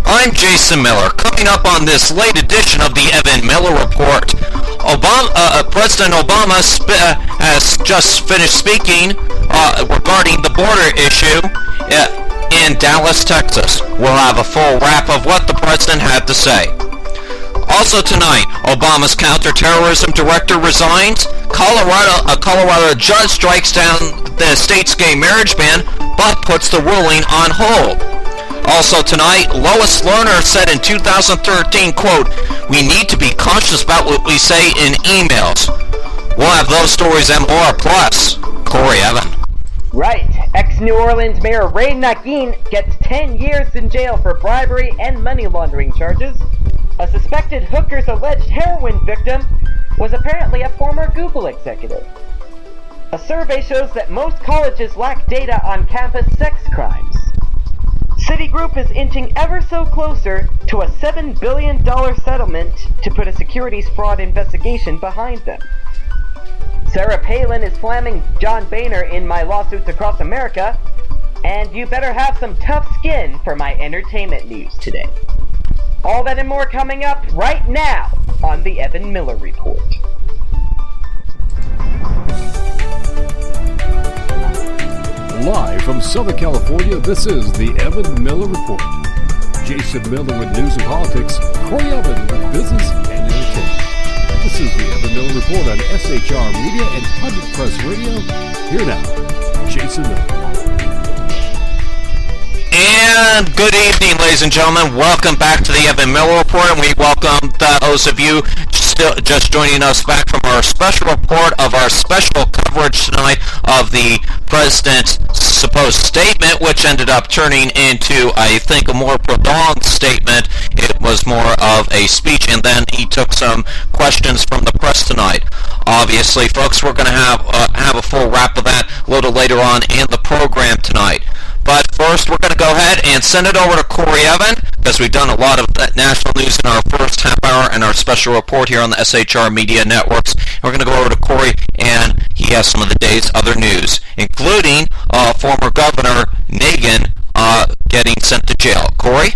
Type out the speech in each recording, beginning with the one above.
I'm Jason Miller. Coming up on this late edition of the Evan Miller Report, President Obama has just finished speaking regarding the border issue in Dallas, Texas. We'll have a full wrap of what the president had to say. Also tonight, Obama's counterterrorism director resigns, a Colorado judge strikes down the state's gay marriage ban, but puts the ruling on hold. Also tonight, Lois Lerner said in 2013, quote, "We need to be cautious about what we say in emails." We'll have those stories and more, plus Corey Evan. Right. Ex-New Orleans Mayor Ray Nagin gets 10 years in jail for bribery and money laundering charges. A suspected hooker's alleged heroin victim was apparently a former Google executive. A survey shows that most colleges lack data on campus sex crimes. Citigroup is inching ever so closer to a $7 billion settlement to put a securities fraud investigation behind them. Sarah Palin is slamming John Boehner in my lawsuits across America, and you better have some tough skin for my entertainment news today. All that and more coming up right now on the Evan Miller Report. Live from Southern California, this is the Evan Miller Report. Jason Miller with news and politics, Corey Evan with business and entertainment. This is the Evan Miller Report on SHR Media and Public Press Radio. Here now, Jason Miller. And good evening, ladies and gentlemen. Welcome back to the Evan Miller Report, and we welcome those of you just joining us back from our special report of our special coverage tonight of the president's supposed statement, which ended up turning into, I think, a more prolonged statement. It was more of a speech, and then he took some questions from the press tonight. Obviously, folks, we're going to have a full wrap of that a little later on in the program tonight. But first, we're going to go ahead and send it over to Corey Evan, because we've done a lot of national news in our first half hour and our special report here on the SHR Media Networks. And we're going to go over to Corey, and he has some of the day's other news, including former Governor Nagin getting sent to jail. Corey?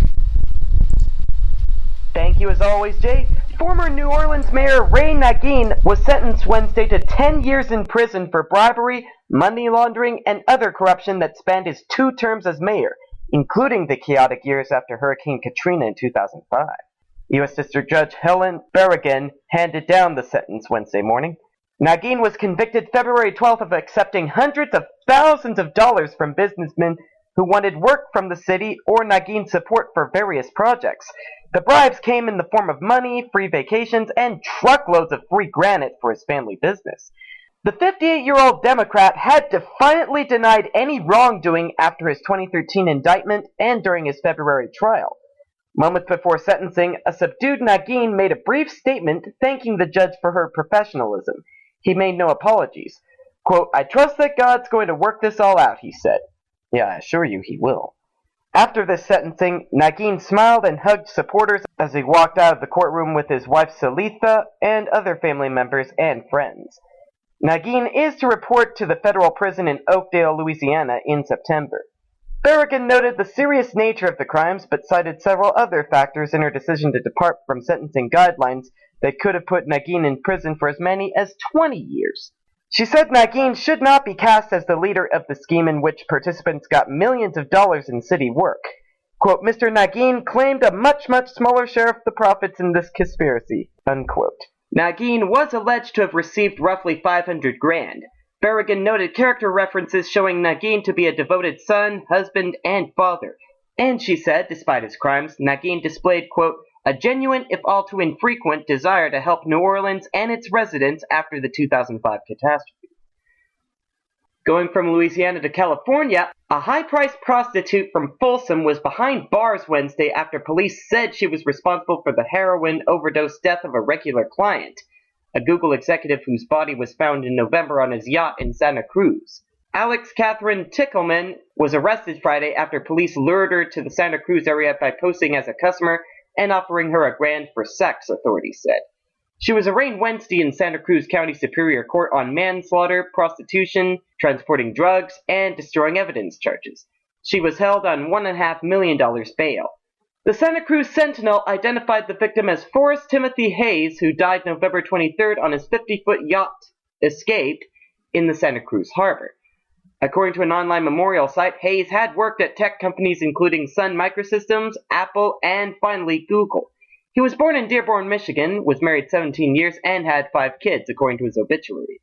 Thank you as always, Jay. Former New Orleans Mayor Ray Nagin was sentenced Wednesday to 10 years in prison for bribery, money laundering, and other corruption that spanned his 2 terms as mayor, including the chaotic years after Hurricane Katrina in 2005. U.S. District Judge Helen Berrigan handed down the sentence Wednesday morning. Nagin was convicted February 12th of accepting hundreds of thousands of dollars from businessmen who wanted work from the city or Nagin's support for various projects. The bribes came in the form of money, free vacations, and truckloads of free granite for his family business. The 58-year-old Democrat had defiantly denied any wrongdoing after his 2013 indictment and during his February trial. Moments before sentencing, a subdued Nagin made a brief statement thanking the judge for her professionalism. He made no apologies. Quote, "I trust that God's going to work this all out," he said. Yeah, I assure you he will. After this sentencing, Nagin smiled and hugged supporters as he walked out of the courtroom with his wife Salitha and other family members and friends. Nagin is to report to the federal prison in Oakdale, Louisiana in September. Berrigan noted the serious nature of the crimes, but cited several other factors in her decision to depart from sentencing guidelines that could have put Nagin in prison for as many as 20 years. She said Nagin should not be cast as the leader of the scheme in which participants got millions of dollars in city work. Quote, "Mr. Nagin claimed a much, much smaller share of the profits in this conspiracy," unquote. Nagin was alleged to have received roughly $500,000. Berrigan noted character references showing Nagin to be a devoted son, husband, and father. And she said, despite his crimes, Nagin displayed, quote, "a genuine, if all too infrequent, desire to help New Orleans and its residents after the 2005 catastrophe." Going from Louisiana to California, a high-priced prostitute from Folsom was behind bars Wednesday after police said she was responsible for the heroin overdose death of a regular client, a Google executive whose body was found in November on his yacht in Santa Cruz. Alex Catherine Tickelman was arrested Friday after police lured her to the Santa Cruz area by posing as a customer and offering her $1,000 for sex, authorities said. She was arraigned Wednesday in Santa Cruz County Superior Court on manslaughter, prostitution, transporting drugs, and destroying evidence charges. She was held on $1.5 million bail. The Santa Cruz Sentinel identified the victim as Forrest Timothy Hayes, who died November 23rd on his 50-foot yacht escaped in the Santa Cruz harbor. According to an online memorial site, Hayes had worked at tech companies including Sun Microsystems, Apple, and finally Google. He was born in Dearborn, Michigan, was married 17 years, and had 5 kids, according to his obituary.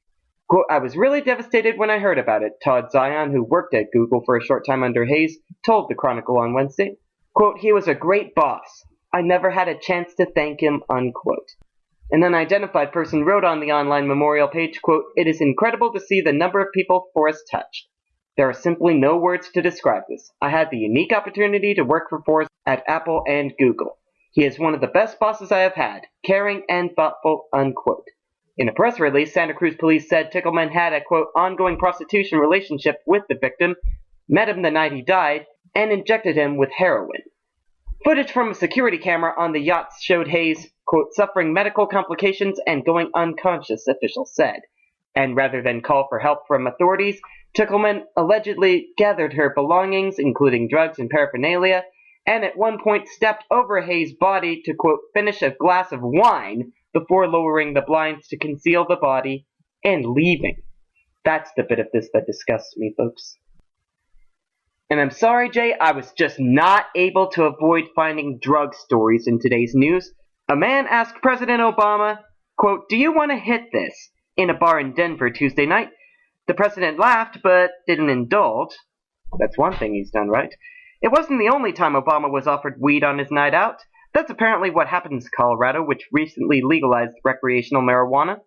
Quote, I was really devastated when I heard about it, Todd Zion, who worked at Google for a short time under Hayes, told the Chronicle on Wednesday. Quote, he was a great boss. I never had a chance to thank him, unquote. An unidentified person wrote on the online memorial page, quote, it is incredible to see the number of people Forrest touched. There are simply no words to describe this. I had the unique opportunity to work for Forrest at Apple and Google. He is one of the best bosses I have had, caring and thoughtful, unquote. In a press release, Santa Cruz police said Tickleman had a, quote, ongoing prostitution relationship with the victim, met him the night he died, and injected him with heroin. Footage from a security camera on the yacht showed Hayes, quote, suffering medical complications and going unconscious, officials said. And rather than call for help from authorities, Tickleman allegedly gathered her belongings, including drugs and paraphernalia, and at one point stepped over Hayes' body to, quote, finish a glass of wine before lowering the blinds to conceal the body and leaving. That's the bit of this that disgusts me, folks. And I'm sorry, Jay, I was just not able to avoid finding drug stories in today's news. A man asked President Obama, quote, do you want to hit this? In a bar in Denver Tuesday night. The president laughed, but didn't indulge. That's one thing he's done right. It wasn't the only time Obama was offered weed on his night out. That's apparently what happens in Colorado, which recently legalized recreational marijuana.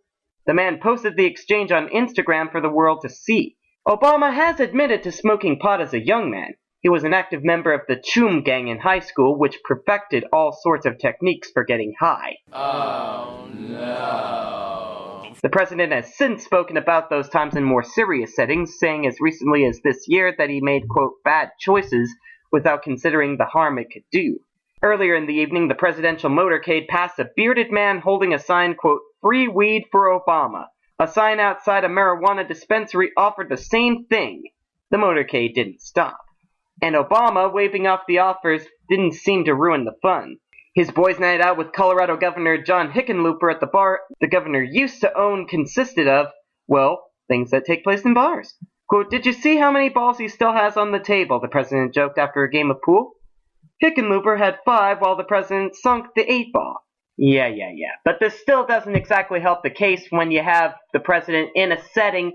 The man posted the exchange on Instagram for the world to see. Obama has admitted to smoking pot as a young man. He was an active member of the Choom Gang in high school, which perfected all sorts of techniques for getting high. Oh, no. The president has since spoken about those times in more serious settings, saying as recently as this year that he made, quote, bad choices without considering the harm it could do. Earlier in the evening, the presidential motorcade passed a bearded man holding a sign, quote, free weed for Obama. A sign outside a marijuana dispensary offered the same thing. The motorcade didn't stop. And Obama, waving off the offers, didn't seem to ruin the fun. His boys' night out with Colorado Governor John Hickenlooper at the bar the governor used to own consisted of, well, things that take place in bars. Quote, did you see how many balls he still has on the table? The president joked after a game of pool. Hickenlooper had 5 while the president sunk the 8 ball. Yeah. But this still doesn't exactly help the case when you have the president in a setting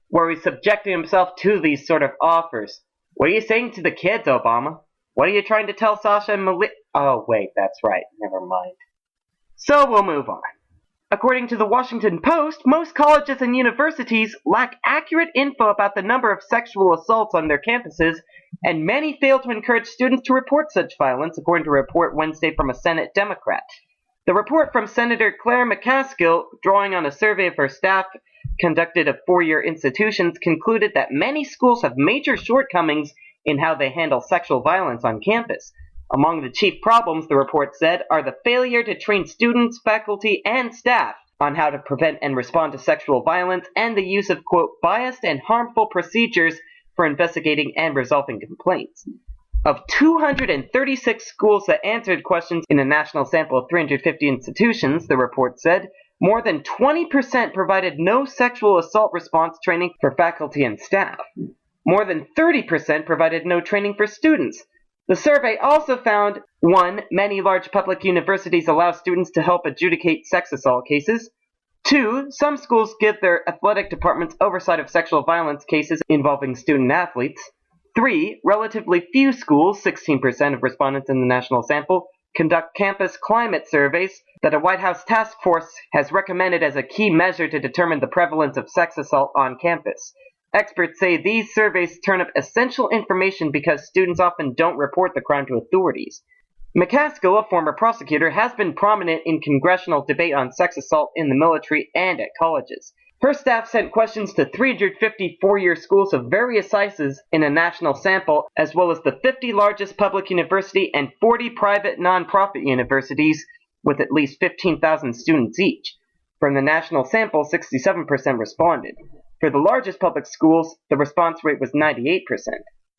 where he's subjecting himself to these sort of offers. What are you saying to the kids, Obama? What are you trying to tell Sasha and Malik? Oh, wait, that's right. Never mind. So we'll move on. According to the Washington Post, most colleges and universities lack accurate info about the number of sexual assaults on their campuses, and many fail to encourage students to report such violence, according to a report Wednesday from a Senate Democrat. The report from Senator Claire McCaskill, drawing on a survey of her staff conducted at 4-year institutions, concluded that many schools have major shortcomings in how they handle sexual violence on campus. Among the chief problems, the report said, are the failure to train students, faculty, and staff on how to prevent and respond to sexual violence, and the use of, quote, biased and harmful procedures for investigating and resolving complaints. Of 236 schools that answered questions in a national sample of 350 institutions, the report said, more than 20% provided no sexual assault response training for faculty and staff. More than 30% provided no training for students. The survey also found, 1. Many large public universities allow students to help adjudicate sex assault cases. 2. Some schools give their athletic departments oversight of sexual violence cases involving student athletes. 3. Relatively few schools, 16% of respondents in the national sample, conduct campus climate surveys that a White House task force has recommended as a key measure to determine the prevalence of sex assault on campus. Experts say these surveys turn up essential information because students often don't report the crime to authorities. McCaskill, a former prosecutor, has been prominent in congressional debate on sex assault in the military and at colleges. Her staff sent questions to 350 4-year schools of various sizes in a national sample, as well as the 50 largest public university and 40 private nonprofit universities with at least 15,000 students each. From the national sample, 67% responded. For the largest public schools, the response rate was 98%.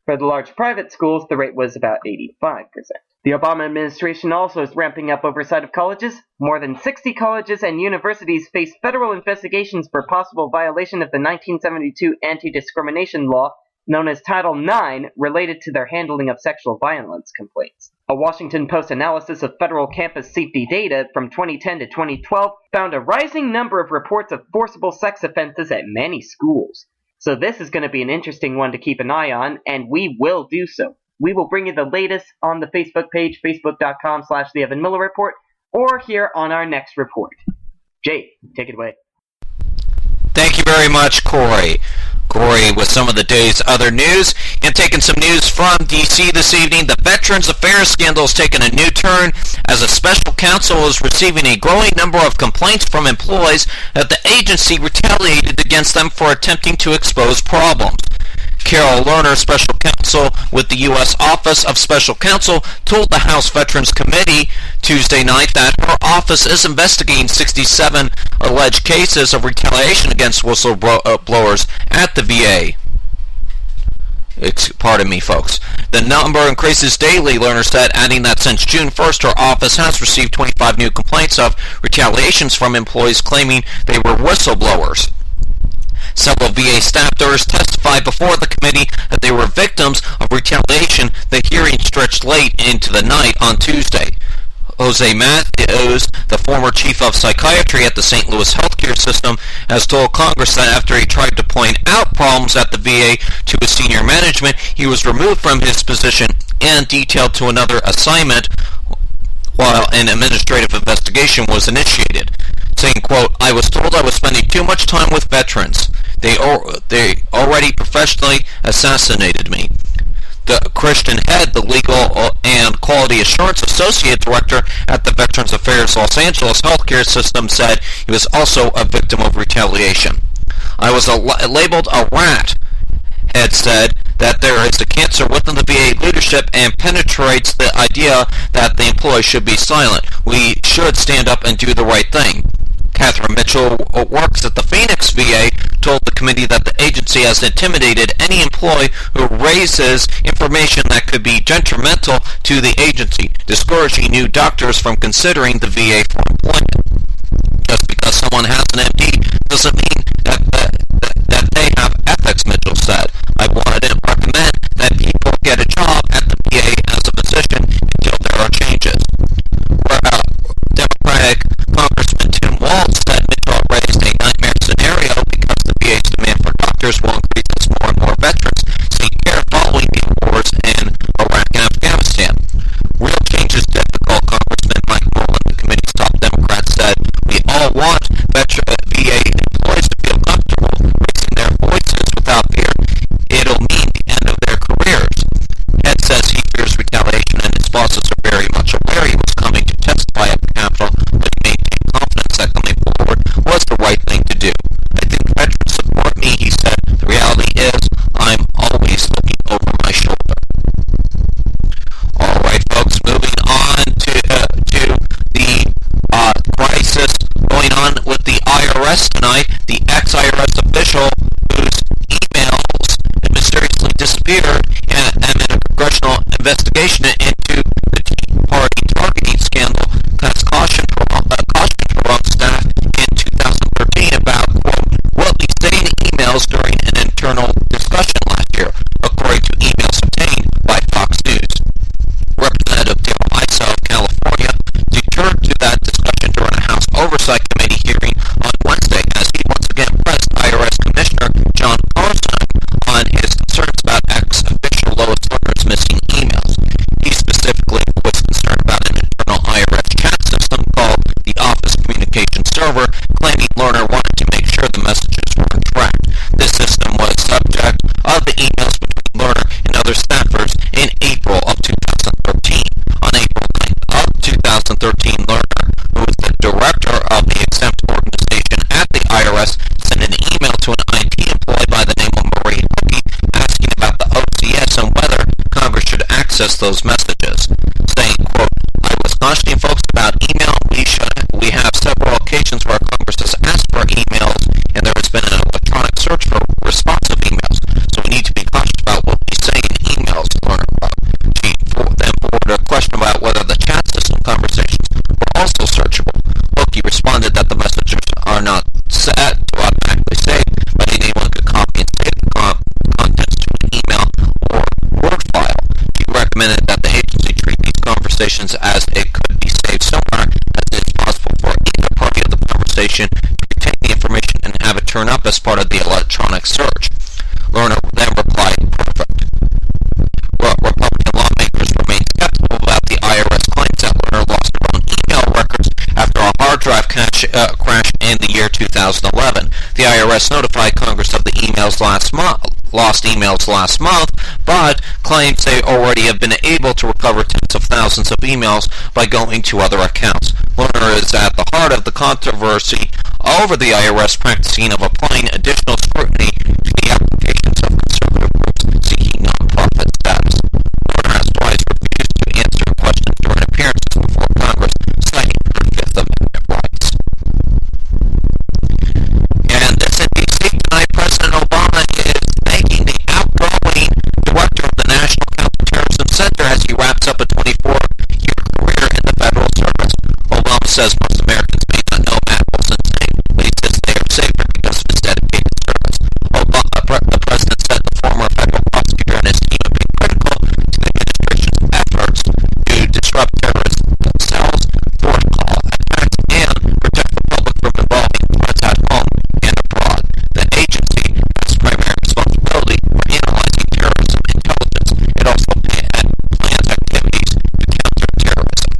For the large private schools, the rate was about 85%. The Obama administration also is ramping up oversight of colleges. More than 60 colleges and universities face federal investigations for possible violation of the 1972 anti-discrimination law, known as Title IX, related to their handling of sexual violence complaints. A Washington Post analysis of federal campus safety data from 2010 to 2012 found a rising number of reports of forcible sex offenses at many schools. So this is going to be an interesting one to keep an eye on, and we will do so. We will bring you the latest on the Facebook page, facebook.com/The Evan Miller Report, or here on our next report. Jay, take it away. Thank you very much, Corey. Corey with some of the day's other news. And taking some news from D.C. this evening, the Veterans Affairs scandal has taken a new turn as a special counsel is receiving a growing number of complaints from employees that the agency retaliated against them for attempting to expose problems. Carol Lerner, special counsel with the U.S. Office of Special Counsel, told the House Veterans Committee Tuesday night that her office is investigating 67 alleged cases of retaliation against whistleblowers at the VA. Pardon me, folks. The number increases daily, Lerner said, adding that since June 1st, her office has received 25 new complaints of retaliations from employees claiming they were whistleblowers. Several VA staffers testified before the committee that they were victims of retaliation. The hearing stretched late into the night on Tuesday. Jose Matthews, the former chief of psychiatry at the St. Louis healthcare system, has told Congress that after he tried to point out problems at the VA to his senior management, he was removed from his position and detailed to another assignment while an administrative investigation was initiated, saying, quote, "I was told I was spending too much time with veterans. They already professionally assassinated me." The Christian Head, the Legal and Quality Assurance Associate Director at the Veterans Affairs Los Angeles healthcare system, said he was also a victim of retaliation. "I was labeled a rat," Head said, that there is a cancer within the VA leadership and penetrates the idea that the employee should be silent. We should stand up and do the right thing. Catherine Mitchell works at the Phoenix VA, told the committee that the agency has intimidated any employee who raises information that could be detrimental to the agency, discouraging new doctors from considering the VA for employment. Just because someone has an MD doesn't mean that they have ethics, Mitchell said. "I wanted to recommend that people get a job at the VA as a physician until there are changes." Democratic Congressman Tim Walz said Mitchell raised a nightmare scenario because the VA's demand for doctors will increase as more and more veterans seek care following the wars in Iraq and Afghanistan. "Real change is difficult," Congressman Mike Nolan, the committee's top Democrat, said. "We all want VA employees to feel comfortable raising their voices without fear. It'll mean the end of their careers." Ed says he fears retaliation and his bosses are very much aware he was coming to testify at the Capitol, but he maintained confidence that coming forward was the right thing to do. "I think veterans support me," he said. "The reality is I'm always looking over my shoulder." All right, folks, moving on to the crisis going on with the IRS tonight. The ex-IRS official whose emails mysteriously disappeared and in a congressional investigation into the Tea Party targeting scandal has cautioned Trump staff in 2013 about, quote, what they say in emails during an internal discussion last year, according to emails obtained by Fox News. Representative Daryl Issa of California returned to that discussion during a House Oversight Committee hearing on Wednesday as he once again pressed IRS Commissioner John Carson on his concerns about ex-official Lois Lerner's missing emails. He specifically was concerned about an internal IRS chat system called the Office Communication Server, claiming Lerner wanted to make sure the messages were tracked. This system was subject of the emails between Lerner and other staffers in April of 2013. On April 9th of 2013, Lerner, who is the director of the exempt organization at the IRS, sent an email to an IT employee by the name of Marie Hookie asking about the OCS and whether Congress should access those messages, saying, quote, "I was cautioning folks about email. We have several occasions where Congress has asked for emails, and there has been an electronic search for responsive emails, so we need to be cautious about what we say in emails," Lerner wrote. She then forwarded a question about whether the chat system conversations were also searchable, Loki responded that the messages are not set to automatically save, but anyone could copy and save the contents to an email or Word file. He recommended that the agency treat these conversations as it could be saved somewhere, as it is possible for either party of the conversation to retain the information and have it turn up as part of the electronic search. Lerner then replied, "Perfect." Well, Republican lawmakers remain skeptical about the IRS claims that Lerner lost her own email records after a hard drive crash in the year 2011. The IRS notified Congress of the lost emails last month, but claims they already have been able to recover tens of thousands of emails by going to other accounts. Lerner is at the heart of the controversy over the IRS practicing of applying additional scrutiny to the applications of conservative groups seeking nonprofit status. Lerner has twice refused to answer questions during appearances before Congress, citing her Fifth Amendment rights. And this in D.C. tonight, President Obama is thanking the outgoing director of the National Counterterrorism Center as he wraps up a 24-year career in the federal service. Obama says most Americans may not know Matt Wilson's name, but he says they are safer because of his dedicated service. The president said the former federal prosecutor and his team have been critical to the administration's efforts to disrupt terrorist cells, thwart attacks, and protect the public from involving threats at home and abroad. The agency has primary responsibility for analyzing terrorism intelligence. It also plans activities to counter terrorism.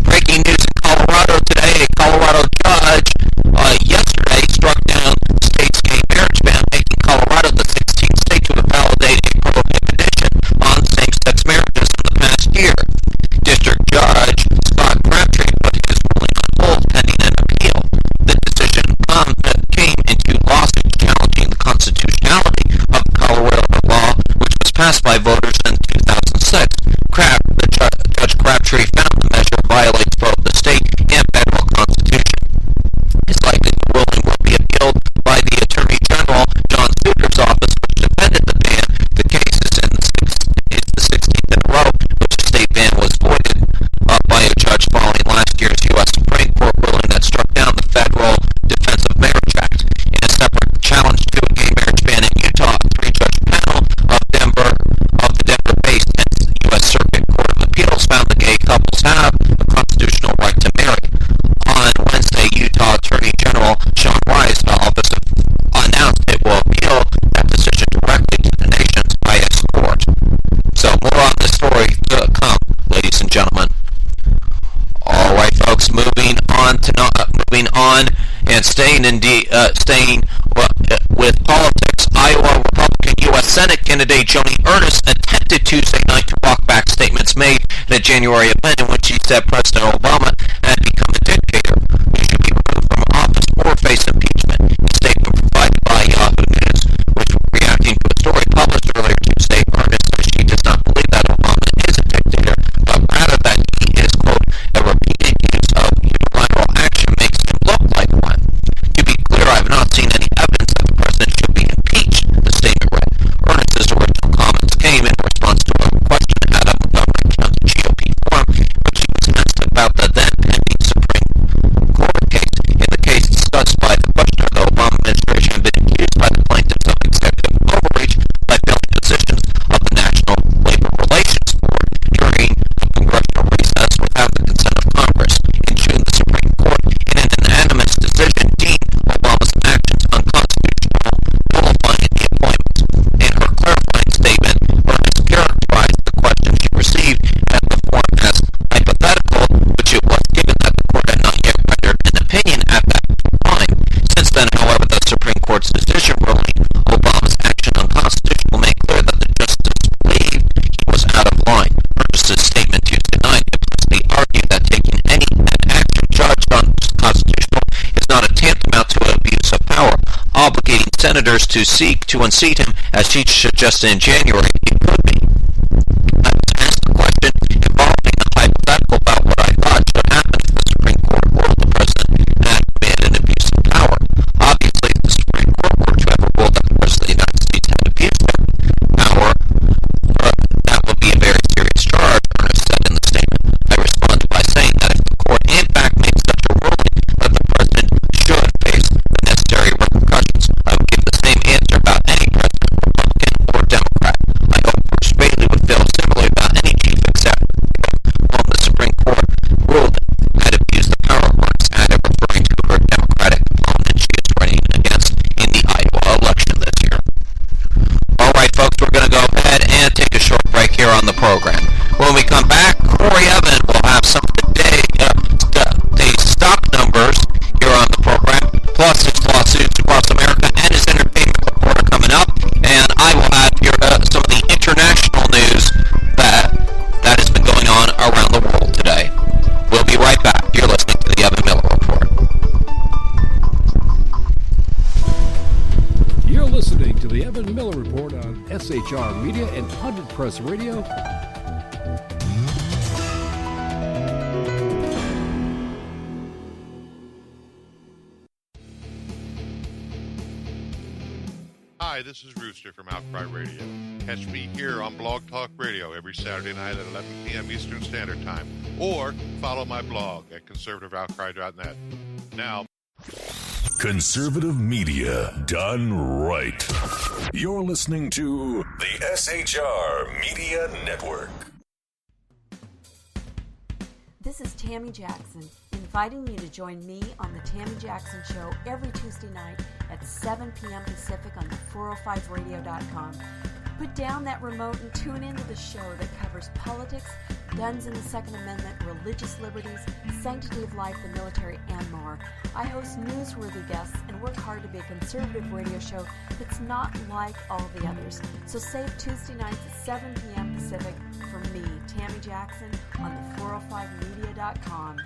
Breaking news in Colorado today, a Colorado judge yesterday struck down the state's gay marriage ban, making Colorado the 16th state to validate a prohibition on same-sex marriages in the past year. District Judge Scott Crabtree put his ruling on hold pending an appeal. The decision came into lawsuits challenging the constitutionality of the Colorado law, which was passed by voters in 2006. Judge Crabtree found the measure violates both the state and federal constitution. It's likely the ruling will be appealed by the Attorney General John Souter's office, which defended the ban. The case is the 16th in a row which the state ban was voided by a judge following last year's U.S. Supreme Court ruling that struck down the Federal Defense of Marriage Act. In a separate challenge to a gay marriage ban in Utah, a three-judge panel of the Denver-based U.S. Circuit Court of Appeals found the gay couples have a constitutional right to marry. On Wednesday, Utah Attorney General Sean Wise, the office announced it will appeal that decision directly to the nation's highest court. So more on this story to come, ladies and gentlemen. All right, folks. Moving on, and staying with politics. Iowa Republican U.S. Senate candidate Joni Ernst attempted Tuesday night to walk back statements made in a January event in which she said President Obama had become a dictator who should be removed from office or face impeachment. A statement provided by Yahoo News, which was reacting to a story published earlier Tuesday. Ernst says she does not believe that Obama is a dictator, but rather that he is, quote, a repeated use of unilateral action makes him look like one. To be clear, I have not seen any evidence that the president should be impeached, the statement read. Ernst's original comments came in response to a question at a Montgomery County GOP forum, which she was asked about the then pending Supreme Court case. In the case discussed by the questioner, the Obama administration had been accused by the plaintiffs of executive overreach by filling positions of the National Labor Relations Board during a congressional recess without the consent of Congress. In June, the Supreme Court, in an unanimous decision, deemed Obama's actions unconstitutional, nullifying the appointments. In her clarifying statement, Ernst characterized the question she received at the forum as hypothetical, which it was given that the court had not yet rendered an opinion at that time. Since then, however, the Supreme Court's decision ruling Obama's action unconstitutional made clear that the justice believed he was out of line. Ernst's statement Tuesday night implicitly argued that taking any action judged unconstitutional is not a tantamount to an abuse of power, obligating senators to seek to unseat him, as she suggested in January it could be. I was asked a question involving a hypothetical about what I thought should happen if the Supreme Court ruled the president had committed an abuse of power. Obviously, if the Supreme Court were to ever rule that the president of the United States had abused their power, that would be a very serious charge. program. When we come back, Corey Evan will have some of the stock numbers here on the program, plus his lawsuits across America and his entertainment report coming up, and I will have here some of the international news that has been going on around the world today. We'll be right back. You're listening to the Evan Miller Report. You're listening to the Evan Miller Report on SHR Media and 100 Press Radio. Hi, this is Rooster from Outcry Radio. Catch me here on Blog Talk Radio every Saturday night at 11 p.m. Eastern Standard Time. Or follow my blog at conservativeoutcry.net. Now, Conservative media done right. You're listening to the SHR Media Network. This is Tammy Jackson, inviting you to join me on the Tammy Jackson Show every Tuesday night at 7 p.m. Pacific on the 405radio.com. Put down that remote and tune into the show that covers politics, guns and the Second Amendment, religious liberties, sanctity of life, the military, and more. I host newsworthy guests and work hard to be a conservative radio show that's not like all the others. So save Tuesday nights at 7 p.m. Pacific for me, Tammy Jackson, on the 405media.com.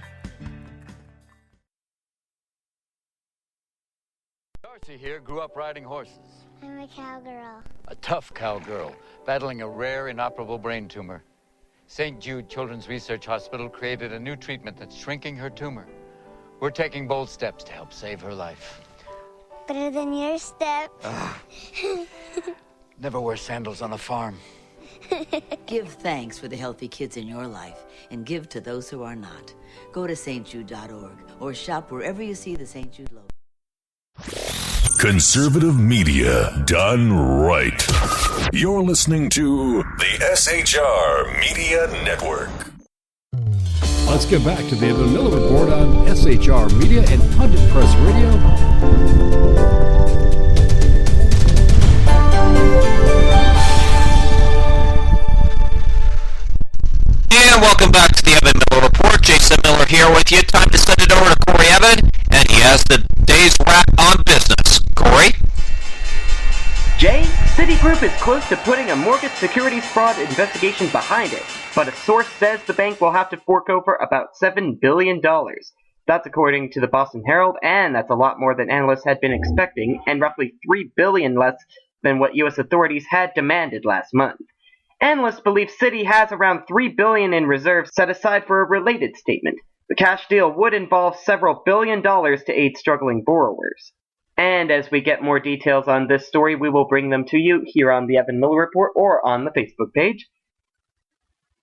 Darcy here grew up riding horses. I'm a cowgirl. A tough cowgirl, battling a rare, inoperable brain tumor. St. Jude Children's Research Hospital created a new treatment that's shrinking her tumor. We're taking bold steps to help save her life. Better than your step. Never wear sandals on a farm. Give thanks for the healthy kids in your life and give to those who are not. Go to stjude.org or shop wherever you see the St. Jude logo. Conservative media done right. You're listening to the SHR Media Network. Let's get back to the Evan Miller Report on SHR Media and 100 Press Radio. And welcome back to the Evan Miller Report. Jason Miller here with you. Time to send it over to Corey Evan, and he has the day's wrap on business. Corey? Jay, Citigroup is close to putting a mortgage securities fraud investigation behind it, but a source says the bank will have to fork over about $7 billion. That's according to the Boston Herald, and that's a lot more than analysts had been expecting, and roughly $3 billion less than what U.S. authorities had demanded last month. Analysts believe Citi has around $3 billion in reserves set aside for a related statement. The cash deal would involve several $billion to aid struggling borrowers. And as we get more details on this story, we will bring them to you here on the Evan Miller Report or on the Facebook page.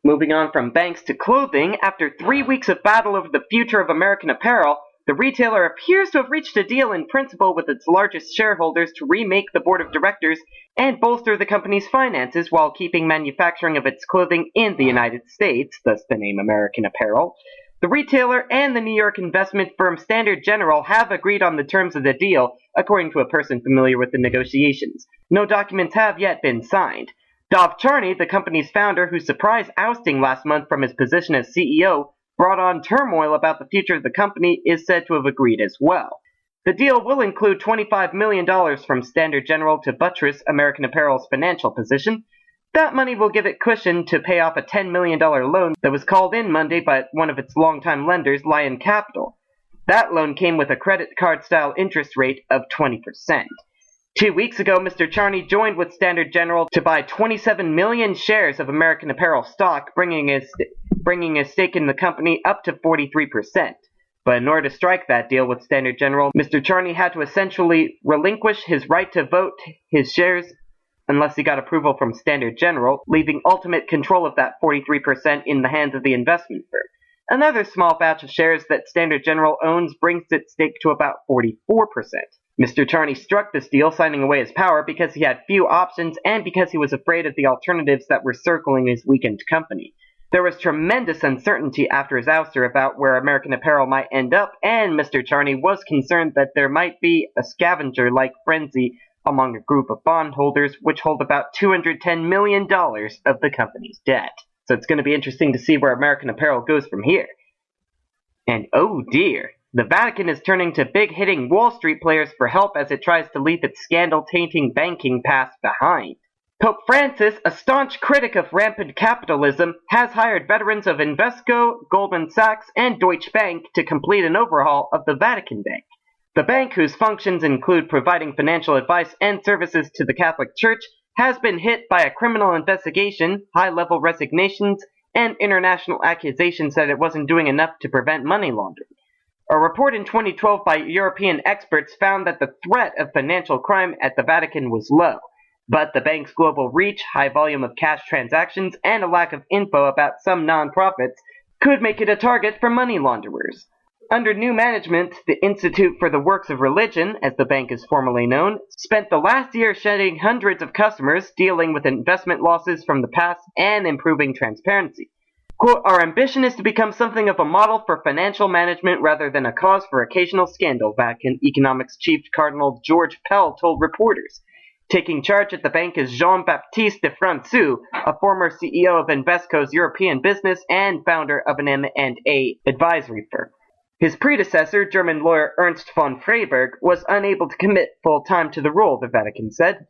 Moving on from banks to clothing, after 3 weeks of battle over the future of American apparel, the retailer appears to have reached a deal in principle with its largest shareholders to remake the board of directors and bolster the company's finances while keeping manufacturing of its clothing in the United States, thus the name American Apparel. The retailer and the New York investment firm Standard General have agreed on the terms of the deal, according to a person familiar with the negotiations. No documents have yet been signed. Dov Charney, the company's founder, whose surprise ousting last month from his position as CEO brought on turmoil about the future of the company, is said to have agreed as well. The deal will include $25 million from Standard General to buttress American Apparel's financial position. That money will give it cushion to pay off a $10 million loan that was called in Monday by one of its longtime lenders, Lion Capital. That loan came with a credit card-style interest rate of 20%. 2 weeks ago, Mr. Charney joined with Standard General to buy 27 million shares of American Apparel stock, bringing his stake in the company up to 43%. But in order to strike that deal with Standard General, Mr. Charney had to essentially relinquish his right to vote his shares unless he got approval from Standard General, leaving ultimate control of that 43% in the hands of the investment firm. Another small batch of shares that Standard General owns brings its stake to about 44%. Mr. Charney struck this deal, signing away his power because he had few options and because he was afraid of the alternatives that were circling his weakened company. There was tremendous uncertainty after his ouster about where American Apparel might end up, and Mr. Charney was concerned that there might be a scavenger-like frenzy among a group of bondholders which hold about $210 million of the company's debt. So it's going to be interesting to see where American Apparel goes from here. And oh dear, the Vatican is turning to big-hitting Wall Street players for help as it tries to leave its scandal-tainting banking past behind. Pope Francis, a staunch critic of rampant capitalism, has hired veterans of Invesco, Goldman Sachs, and Deutsche Bank to complete an overhaul of the Vatican Bank. The bank, whose functions include providing financial advice and services to the Catholic Church, has been hit by a criminal investigation, high-level resignations, and international accusations that it wasn't doing enough to prevent money laundering. A report in 2012 by European experts found that the threat of financial crime at the Vatican was low, but the bank's global reach, high volume of cash transactions, and a lack of info about some nonprofits could make it a target for money launderers. Under new management, the Institute for the Works of Religion, as the bank is formally known, spent the last year shedding hundreds of customers, dealing with investment losses from the past, and improving transparency. Quote, "Our ambition is to become something of a model for financial management rather than a cause for occasional scandal," Vatican Economics Chief Cardinal George Pell told reporters. Taking charge at the bank is Jean-Baptiste de François, a former CEO of Invesco's European business and founder of an M&A advisory firm. His predecessor, German lawyer Ernst von Freiberg, was unable to commit full-time to the role, the Vatican said.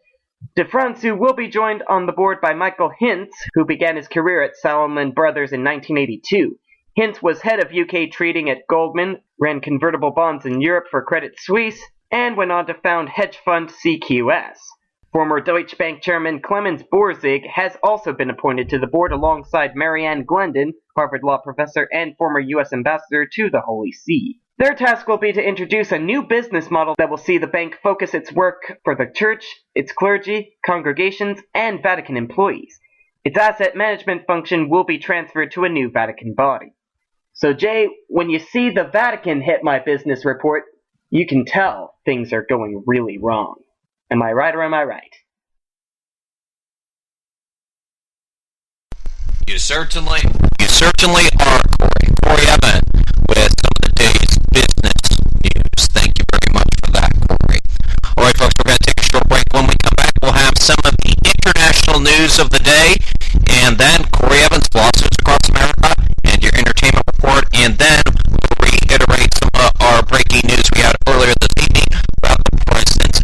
De François will be joined on the board by Michael Hintz, who began his career at Salomon Brothers in 1982. Hintz was head of UK trading at Goldman, ran convertible bonds in Europe for Credit Suisse, and went on to found hedge fund CQS. Former Deutsche Bank chairman Clemens Borzig has also been appointed to the board alongside Marianne Glendon, Harvard Law professor and former U.S. ambassador to the Holy See. Their task will be to introduce a new business model that will see the bank focus its work for the church, its clergy, congregations, and Vatican employees. Its asset management function will be transferred to a new Vatican body. So Jay, when you see the Vatican hit my business report, you can tell things are going really wrong. Am I right or am I right? You certainly are, Corey. Corey Evan with some of the day's business news. Thank you very much for that, Corey. All right, folks, we're going to take a short break. When we come back, we'll have some of the international news of the day, and then Corey Evans' lawsuits across America, and your entertainment report, and then we'll reiterate some of our breaking news we had earlier this evening about the president's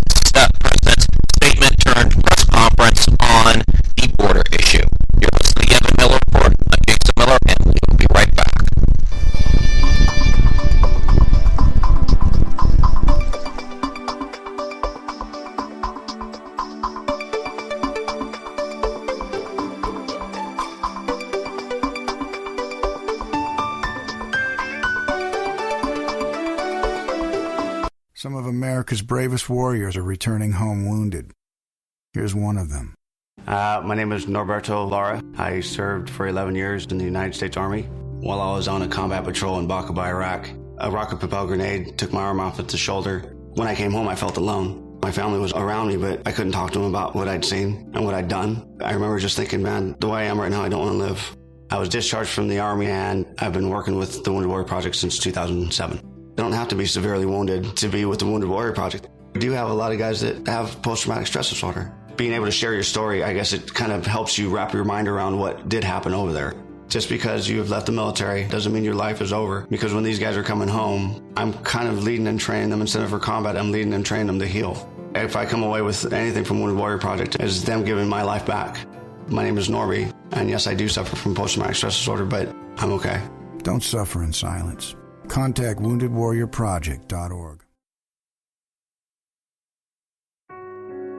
statement turned press conference on the border issue. You're listening to the Evan Miller Report. I'm Jason Miller, and we'll be right back. Some of America's bravest warriors are returning home wounded. Here's one of them. My name is Norberto Lara. I served for 11 years in the United States Army. While I was on a combat patrol in Baqaba, Iraq, a rocket-propelled grenade took my arm off at the shoulder. When I came home, I felt alone. My family was around me, but I couldn't talk to them about what I'd seen and what I'd done. I remember just thinking, man, the way I am right now, I don't want to live. I was discharged from the Army, and I've been working with the Wounded Warrior Project since 2007. You don't have to be severely wounded to be with the Wounded Warrior Project. We do have a lot of guys that have post-traumatic stress disorder. Being able to share your story, I guess it kind of helps you wrap your mind around what did happen over there. Just because you've left the military doesn't mean your life is over. Because when these guys are coming home, I'm kind of leading and training them. Instead of for combat, I'm leading and training them to heal. If I come away with anything from Wounded Warrior Project, it's them giving my life back. My name is Norby, and yes, I do suffer from post-traumatic stress disorder, but I'm okay. Don't suffer in silence. Contact woundedwarriorproject.org.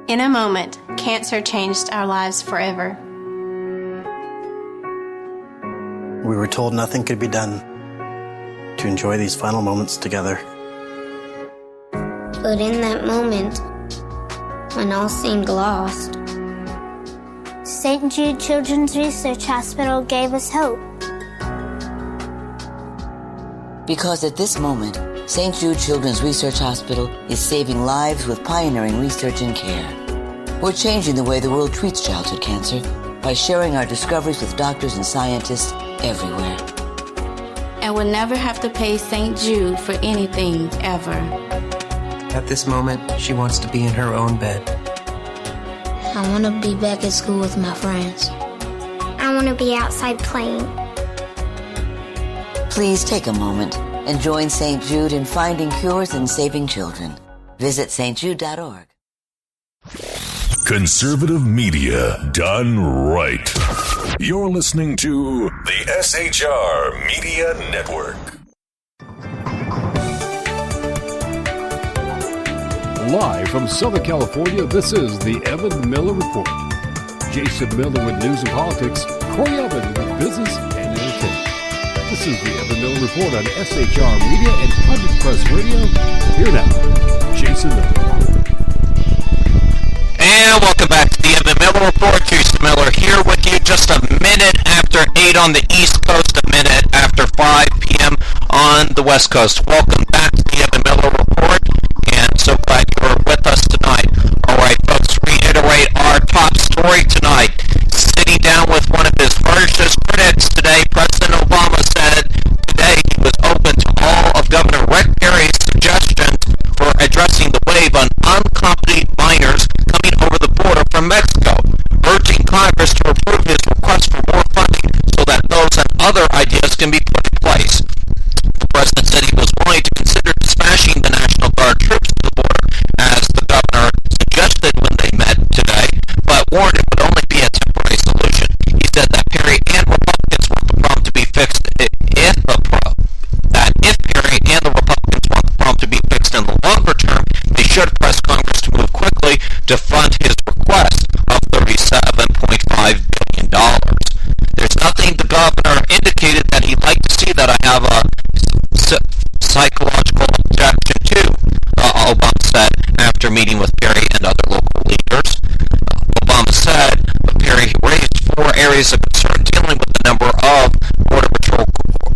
In a moment, cancer changed our lives forever. We were told nothing could be done to enjoy these final moments together. But in that moment, when all seemed lost, St. Jude Children's Research Hospital gave us hope. Because at this moment, St. Jude Children's Research Hospital is saving lives with pioneering research and care. We're changing the way the world treats childhood cancer by sharing our discoveries with doctors and scientists everywhere. And we'll never have to pay St. Jude for anything, ever. At this moment, she wants to be in her own bed. I want to be back at school with my friends. I want to be outside playing. Please take a moment and join St. Jude in finding cures and saving children. Visit stjude.org. Conservative media done right. You're listening to the SHR Media Network. Live from Southern California, this is the Evan Miller Report. Jason Miller with news and politics, Corey Evan with business and entertainment. This is the Evan Miller Report on SHR Media and Public Press Radio. Here now, Jason Miller. And welcome back to the Evan Miller Report. Jason Miller here with you just a minute after 8 on the East Coast, a minute after 5 p.m. on the West Coast. Welcome back to the Evan Miller Report, and so glad you're with us tonight. All right, folks, reiterate our top story tonight. Sitting down with one of his harshest critics today, President Obama said today he was open to all of Governor Rick Perry's suggestions for addressing the wave of unaccompanied minors coming over the border from Mexico, urging Congress to approve his request for more funding so that those and other ideas can be put in place. The president said he was willing to consider dispatching the National Guard troops to the border, as the governor suggested when they met today, but warned it would only be a temporary solution. He said that Perry and Republicans want the problem to be fixed if Perry and the Republicans want the problem to be fixed in the longer term, they should press Congress to move quickly to fund his request of $37.5 billion. There's nothing the governor indicated that he'd like to see that I have a psychological objection to, Obama said after meeting with Perry and other local leaders. Obama said Perry raised 4 areas of concern dealing with the number of Border Patrol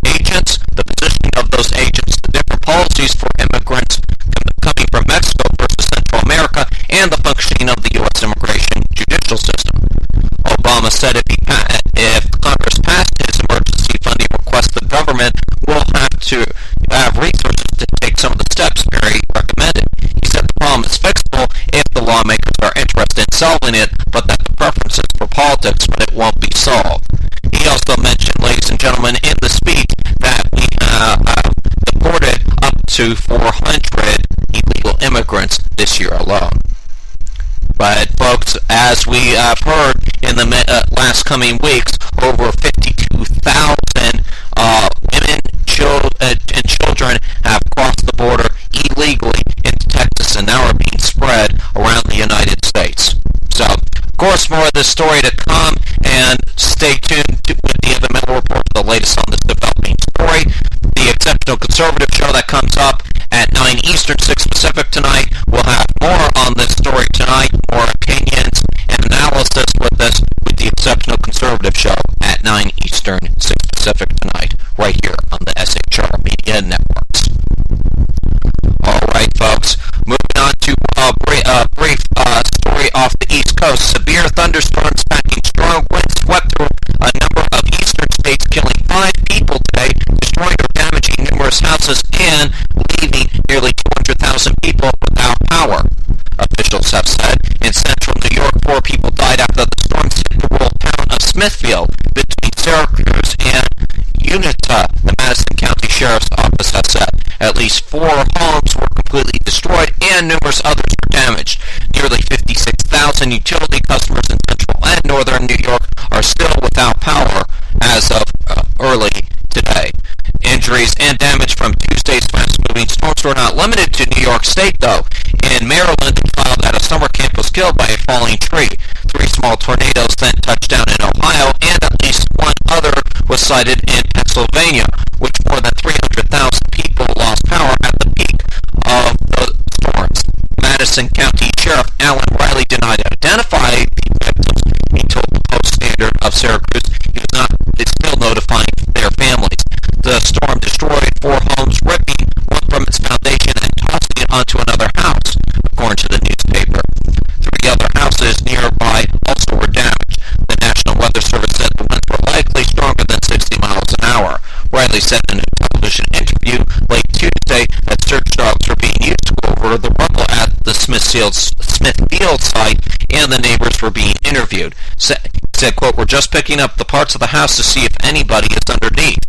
agents, the positioning of those agents, the different policies for immigrants coming from Mexico versus Central America, and the functioning of the U.S. immigration judicial system. Obama said if Congress passed his emergency funding request, the government will have to have resources to take some of the steps Perry recommended. He said the problem is fixable if the lawmakers are interested in solving it, but that the preference is for politics when it won't be solved. He also mentioned, ladies and gentlemen, in the speech that we have deported up to 400 illegal immigrants this year alone. But folks, as we have heard in the last coming weeks, over 52,000 women and children have crossed the border illegally into Texas and now are being spread around the United States. So, of course, more of this story to come, and stay tuned with the Evan Miller Report for the latest on this developing story. The Exceptional Conservative Show that comes up at 9 Eastern, 6 Pacific tonight. We'll have more on this story tonight, more opinions and analysis with this with the Exceptional Conservative Show at 9 Eastern, 6 Pacific tonight, right here on the SHR Media Networks. All right, folks, moving on to a brief story off the East Coast. Severe thunderstorms packing strong winds swept through a number of eastern states, killing 5 people today, destroying or damaging numerous houses, and leaving nearly 200,000 people without power. Officials have said in central New York, 4 people died after the storms hit the rural town of Smithfield between Syracuse and Uinta, the Madison County Sheriff's Office has said. At least 4 homes were completely destroyed and numerous others were damaged. Nearly 56,000 utility customers in central and northern New York are still without power as of early today. Injuries and damage from Tuesday's fast-moving storms were not limited to New York State, though. In Maryland, a child at a summer camp was killed by a falling tree. 3 small tornadoes then touched down in Ohio, and at least 1 other was cited in Pennsylvania, which more than 300,000 people lost power at the peak of the storms. Madison County Sheriff Alan Riley denied identifying the victims. He told the Post-Standard of Syracuse he is still notifying their families. The storm destroyed 4 homes, ripping one from its foundation and tossing it onto another house, according to the newspaper. 3 other houses nearby also were damaged. The National Weather Service said the winds were likely stronger than 60 miles an hour. Riley said in a television interview late Tuesday that search dogs were being used to go over the rubble at the Smithfield site and of the neighbors were being interviewed. He said, quote, "We're just picking up the parts of the house to see if anybody is underneath."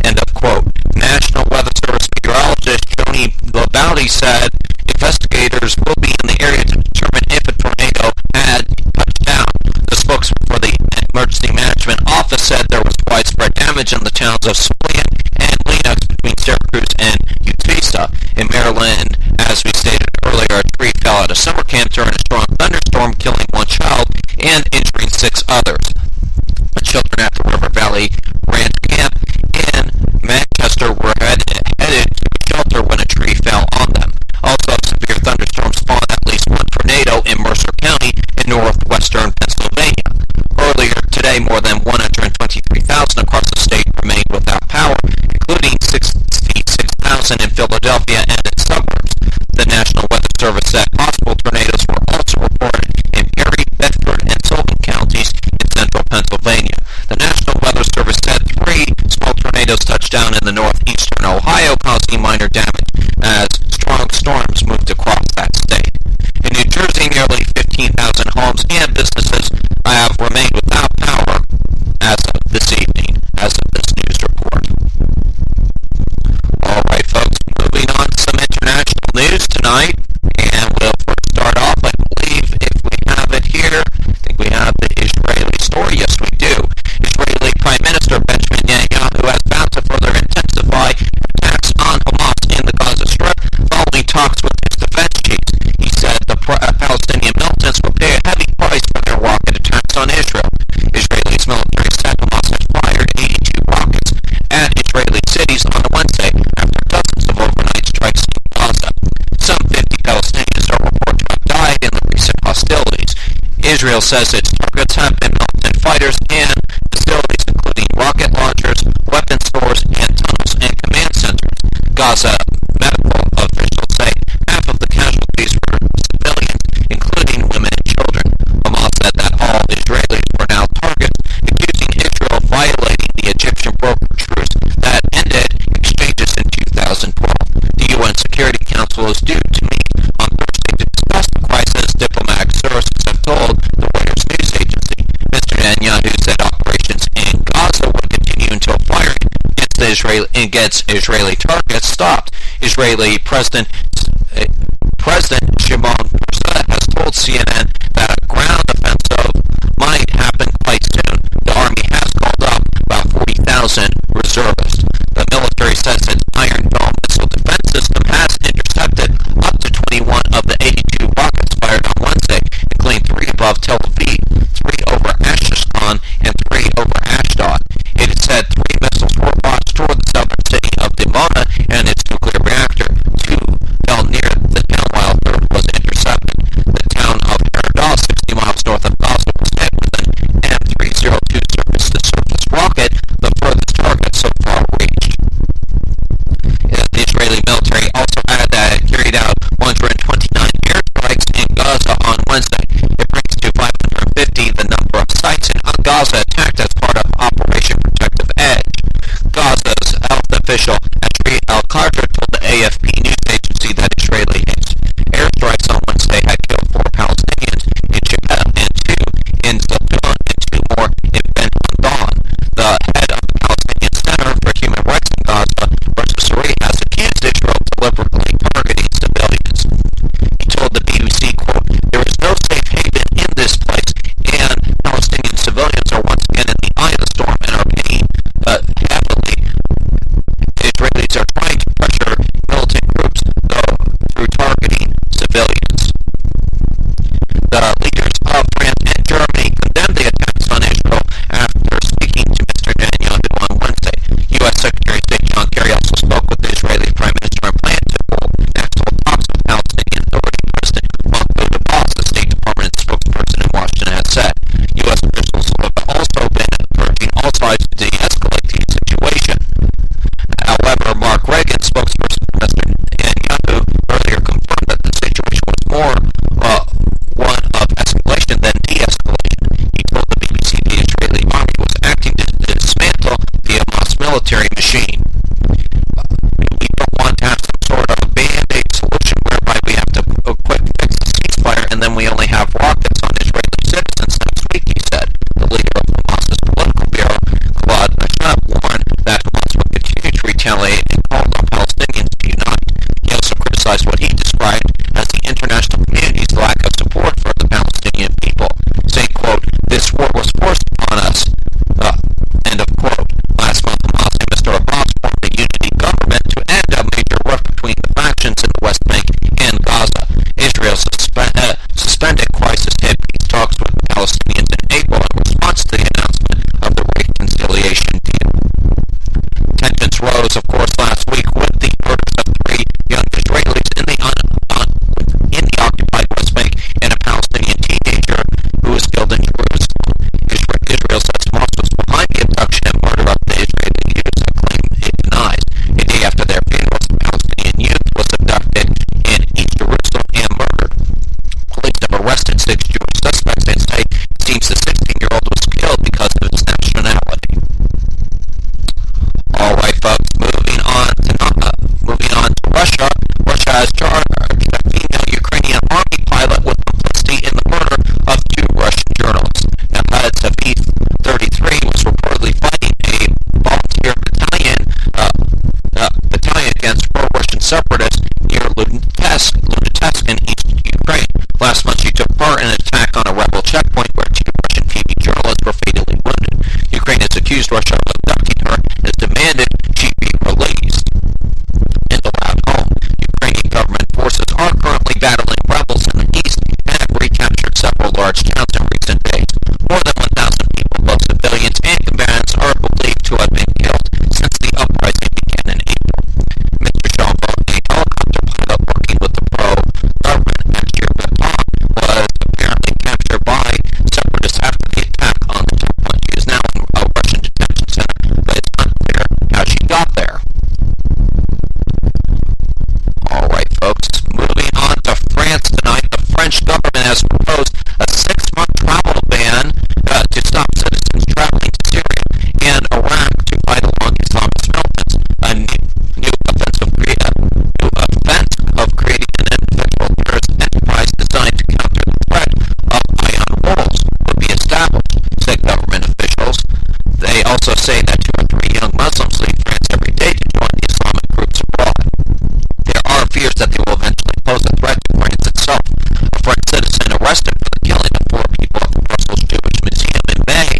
End of quote. National Weather Service meteorologist Joni Labauti said investigators will be in the area to determine if a tornado had touched down. The spokesman for the Emergency Management Office said there was widespread damage in the towns of Splian and Lenox between Syracuse and Utuisa. In Maryland, as we stated earlier, a tree fell at a summer camp during a strong thunderstorm, killing one child and injuring 6 others. The children at the River Valley Ranch Camp in Manchester were headed to a shelter when a tree fell on them. Also, severe thunderstorms spawned at least one tornado in Mercer County in northwestern Pennsylvania. Earlier today, more than 123,000 across the state remained without power, including 66,000 in Philadelphia and its suburbs. The National Weather Service said possible tornadoes were also reported in Erie, Bedford, and Sullivan counties in central Pennsylvania. The National Weather Service said 3 small tornadoes touched down in the northeastern Ohio, causing minor damage as strong storms moved across that state. In New Jersey, nearly 15,000 homes and businesses have remained without power as of this evening, as of this news report. All right, folks, moving on to some international news tonight, and we'll first start off, I believe, if we have it here. I think we have the Israeli story. Yes, we do. Israeli Prime Minister Benjamin Netanyahu has vowed to further intensify attacks on Hamas in the Gaza Strip following talks with its defense chiefs. He said the Palestinian militants will pay a heavy price for their rocket attacks on Israel. Israel's military said Hamas has fired 82 rockets at Israeli cities on Wednesday after dozens of overnight strikes in Gaza. Some 50 Palestinians are reported to have died in the recent hostilities. Israel says its targets have been militant fighters and facilities including rocket launchers, weapon stores, and tunnels and command centers. Gaza medical officials say half of the casualties were civilians, including women and children. Hamas said that all Israelis were now targets, accusing Israel of violating the Egyptian brokered truce that ended exchanges in 2012. The UN Security Council is due to meet on Thursday to discuss the crisis, diplomatic sources have told the Reuters news agency. Mr. Netanyahu said operations in Gaza would continue until firing against Israeli targets stopped. Israeli President Shimon Peres has told CNN that a ground offensive might happen quite soon. The army has called up about 40,000 reservists. The military says its Iron Dome missile defense system has intercepted up to 21 of the 82 rockets fired on Wednesday, including 3 above Tel Aviv, 3 over Ashkelon, and 3 over Ashdod. It said 3 missiles were launched toward the southern city of Dimona and its nuclear reactor. 2 fell near the town while a third was intercepted. The town of Eredal, 60 miles north of Gaza, was hit with an M302 surface-to-surface rocket, the furthest target so far reached. The Israeli military also added that it carried out 129 airstrikes in Gaza on Wednesday. It brings to 550 the number of sites in Gaza attacked as part of Operation Protective Edge. Gaza's health official Atri Al-Qadr told the AFP news agency that Israeli airstrikes on Wednesday had killed 4 Palestinians in Jebel and 2 in Zaytun and 2 more in Ben Gurion. The head of the Palestinian Center for Human Rights in Gaza, Reza Suri, has accused Israel of deliberately targeting civilians. He told the BBC, quote, "There is no safe haven in this place, and Palestinian civilians are once again in the eye of the storm and are paying heavily. Israelis are trying to pressure militant groups, though, through targeting civilians." The leaders of France and Germany condemned the attacks on Israel after speaking to Mr. Netanyahu on Wednesday. U.S. Secretary of State John Kerry also spoke with the Israeli Prime Minister and planned to hold national talks with Palestinian Authority President Mahmoud Abbas, the State Department spokesperson in Washington has said. U.S. officials have also been urging all sides to de-escalate the situation. However, Mark Reagan, spokesperson for Mr. Netanyahu, earlier confirmed that the situation was more one of escalation than de-escalation. He told the BBC the Israeli army was acting to dismantle the Hamas military machine. We don't want to have some sort of band-aid solution whereby we have to quick fix the ceasefire and then we only have rockets on accused Russia of abducting her and has demanded she be released. In the loud home, Ukrainian government forces are currently battling rebels in the east and have recaptured several large towns in recent days. More than 1,000 people, both civilians and combatants, are believed to have been killed since the uprising began in April. Mr. Shalva, a helicopter pilot working with the pro-government actor Baton, was apparently captured by separatists after the attack on the checkpoint. She is now in a Russian detention center, but it's unclear how she got there. Alright folks, moving on to France tonight. The French government has proposed a 6-month travel ban to stop citizens traveling to Syria and Iraq to fight along Islamist militants. A new offense of creating an individual terrorist enterprise designed to counter the threat of ion walls would be established, said government officials. They also say that 2 or 3 young Muslims leave France every day to join the Islamic groups abroad. There are fears that they will eventually pose a threat to France itself. A French citizen arrested for the killing of 4 people at the Brussels Jewish Museum in May,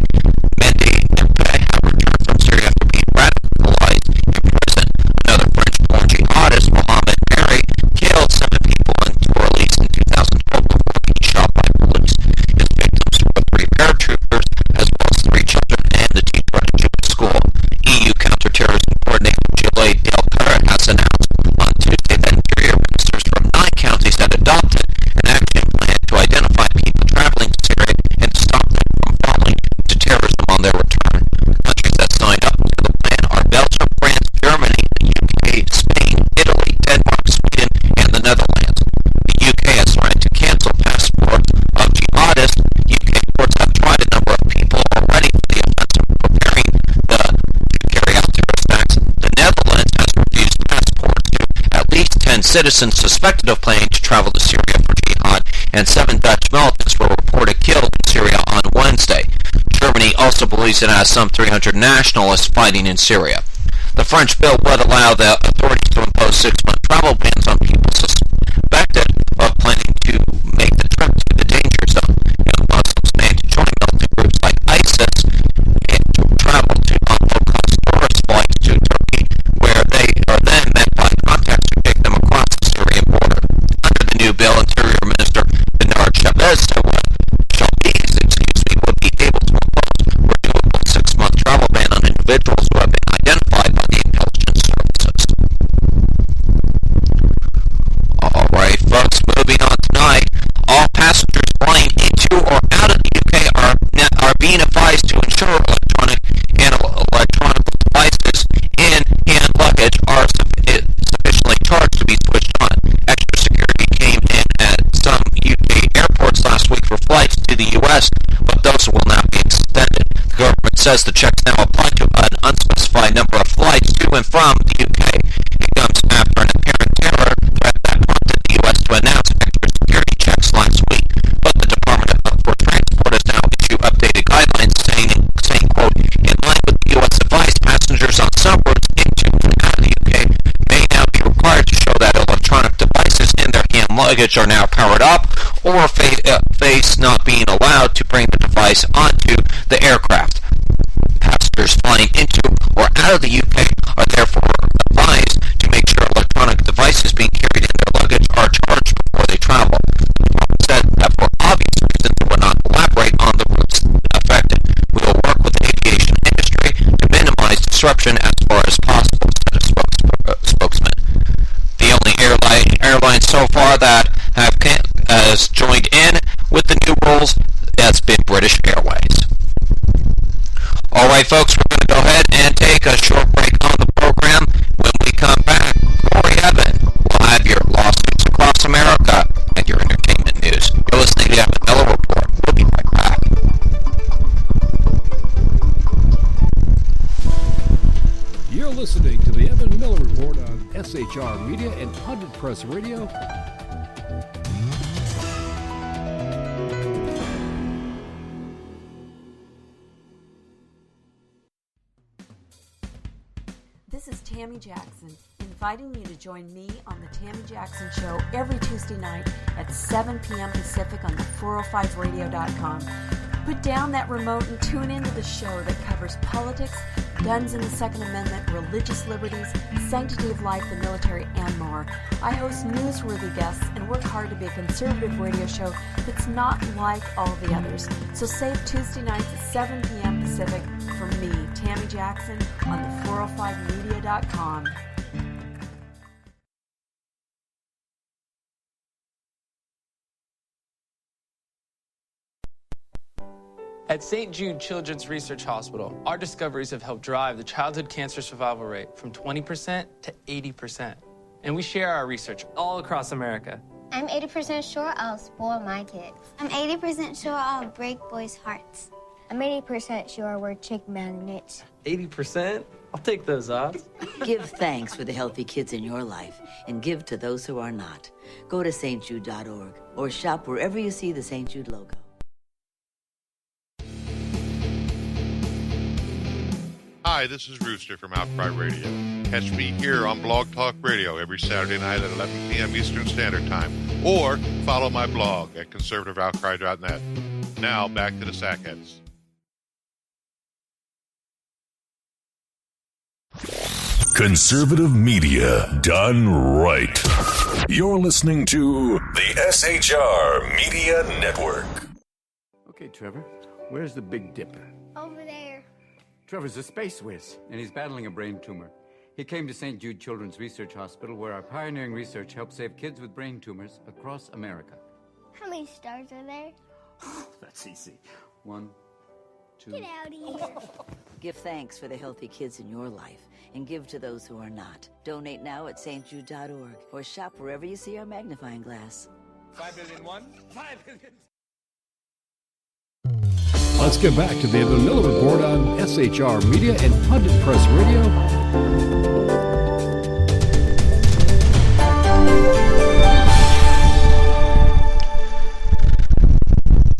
Mendy had returned from Syria after being radicalized in prison. Another French-born jihadist, Mohamed Berry, killed 7 people in Toulouse in 2012 before being shot by police. His victims were 3 paratroopers, as well as 3 children and the teacher at a Jewish school. EU counterterrorism coordinator Gilles Delpire has announced on Tuesday that interior ministers from 9 counties had adopted an action plan to identify people traveling to Syria and to stop them from falling to terrorism on their return. Countries that signed up to the plan are Belgium, France, Germany, the UK, Spain, Italy, Denmark, Sweden, and the Netherlands. The UK has threatened to cancel passports of jihadists. UK courts have tried a number of people already for the offense of preparing to carry out terrorist acts. The Netherlands has refused passports to at least 10 citizens suspected of planning to travel to Syria for jihad, and 7 Dutch militants were reported killed in Syria on Wednesday. Germany also believes it has some 300 nationalists fighting in Syria. The French bill would allow the authorities to impose 6-month travel bans on people suspected of planning to make the trip to the danger zone. Young Muslims may to join militant groups like ISIS and to travel to low-cost tourist flights to Turkey, where they are then met by contacts who take them across the Syrian border. Under the new bill, Interior Minister Bernard Chavez would be able to impose a renewable 6-month travel ban on individuals who have been identified by the intelligence services. Alright folks, moving on tonight. All passengers flying into or out of the UK are being advised to ensure electronic devices in hand luggage are sufficiently charged to be switched on. Extra security came in at some UK airports last week for flights to the US, but those will not be extended. The government says the checks now apply to an unspecified number of flights to and from the UK. It comes after an apparent terror threat that prompted the US to announce extra security checks last week, but the Department for Transport has now issued updated guidelines saying quote, in line with the US advice, passengers on some routes into and out of the UK may now be required to show that electronic devices in their hand luggage are now powered up, or face not being allowed to bring the device onto the aircraft. Passengers flying into or out of the UK are therefore advised to make sure electronic devices being carried in their luggage are charged before they travel. The department said that for obvious reasons it will not elaborate on the routes affected. We will work with the aviation industry to minimize disruption as far as possible, said a spokesman. The only airline so far that has joined in with the new rules has been British Airways. Alright folks, we're going to go ahead and take a short break on the program. When we come back, Corey Evan will have your lawsuits across America and your entertainment news. You're listening to the Evan Miller Report. We'll be right back. You're listening to the Evan Miller Report on SHR Media and 100 Press Radio. This is Tammy Jackson, inviting you to join me on the Tammy Jackson Show every Tuesday night at 7 p.m. Pacific on the 405radio.com. Put down that remote and tune into the show that covers politics, guns and the Second Amendment, religious liberties, sanctity of life, the military, and more. I host newsworthy guests and work hard to be a conservative radio show that's not like all the others. So save Tuesday nights at 7 p.m. Pacific for me, Tammy Jackson, on the 405media.com. At St. Jude Children's Research Hospital, our discoveries have helped drive the childhood cancer survival rate from 20% to 80%. And we share our research all across America. I'm 80% sure I'll spoil my kids. I'm 80% sure I'll break boys' hearts. I'm 80% sure we're chick magnets. 80%? I'll take those odds. Give thanks for the healthy kids in your life and give to those who are not. Go to stjude.org or shop wherever you see the St. Jude logo. Hi, this is Rooster from Outcry Radio. Catch me here on Blog Talk Radio every Saturday night at 11 p.m. Eastern Standard Time. Or follow my blog at conservativeoutcry.net. Now, back to the Sackheads. Conservative media done right. You're listening to the SHR Media Network. Okay, Trevor, where's the Big Dipper? Over there. Trevor's a space whiz, and he's battling a brain tumor. He came to St. Jude Children's Research Hospital, where our pioneering research helps save kids with brain tumors across America. How many stars are there? That's easy. 1, 2... Get out of here. Give thanks for the healthy kids in your life and give to those who are not. Donate now at stjude.org or shop wherever you see our magnifying glass. 5 billion one, 5 billion. Let's get back to the Evan Miller Report on SHR Media and Pundit Press Radio.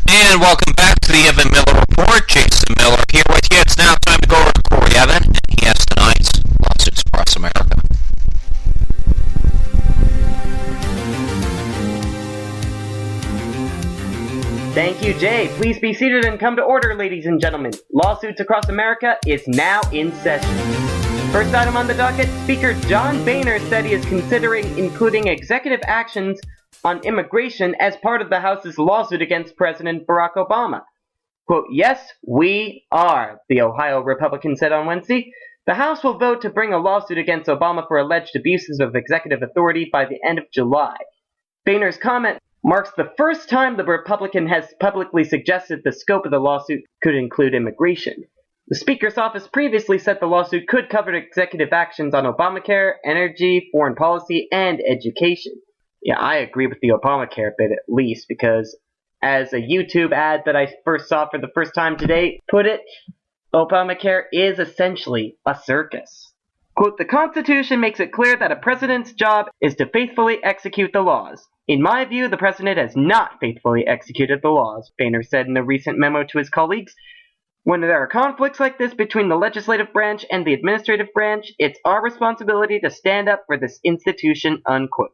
And welcome back to the Evan Miller Report. Jason Miller here with you. It's now time to go over to Corey Evan, and he has tonight's lawsuits across America. Thank you, Jay. Please be seated and come to order, ladies and gentlemen. Lawsuits Across America is now in session. First item on the docket, Speaker John Boehner said he is considering including executive actions on immigration as part of the House's lawsuit against President Barack Obama. Quote, "Yes, we are," the Ohio Republican said on Wednesday. The House will vote to bring a lawsuit against Obama for alleged abuses of executive authority by the end of July. Boehner's comment marks the first time the Republican has publicly suggested the scope of the lawsuit could include immigration. The Speaker's office previously said the lawsuit could cover executive actions on Obamacare, energy, foreign policy, and education. Yeah, I agree with the Obamacare bit at least, because as a YouTube ad that I first saw for the first time today put it, Obamacare is essentially a circus. Quote, "The Constitution makes it clear that a president's job is to faithfully execute the laws. In my view, the president has not faithfully executed the laws," Boehner said in a recent memo to his colleagues. "When there are conflicts like this between the legislative branch and the administrative branch, it's our responsibility to stand up for this institution," unquote.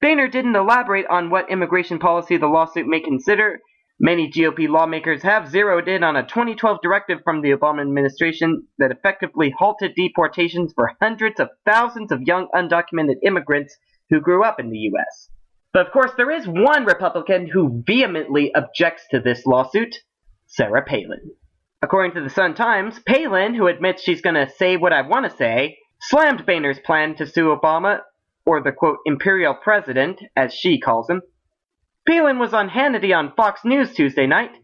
Boehner didn't elaborate on what immigration policy the lawsuit may consider. Many GOP lawmakers have zeroed in on a 2012 directive from the Obama administration that effectively halted deportations for hundreds of thousands of young undocumented immigrants who grew up in the U.S. But of course, there is one Republican who vehemently objects to this lawsuit, Sarah Palin. According to the Sun-Times, Palin, who admits she's going to say what I want to say, slammed Boehner's plan to sue Obama, or the, quote, imperial president, as she calls him. Palin was on Hannity on Fox News Tuesday night.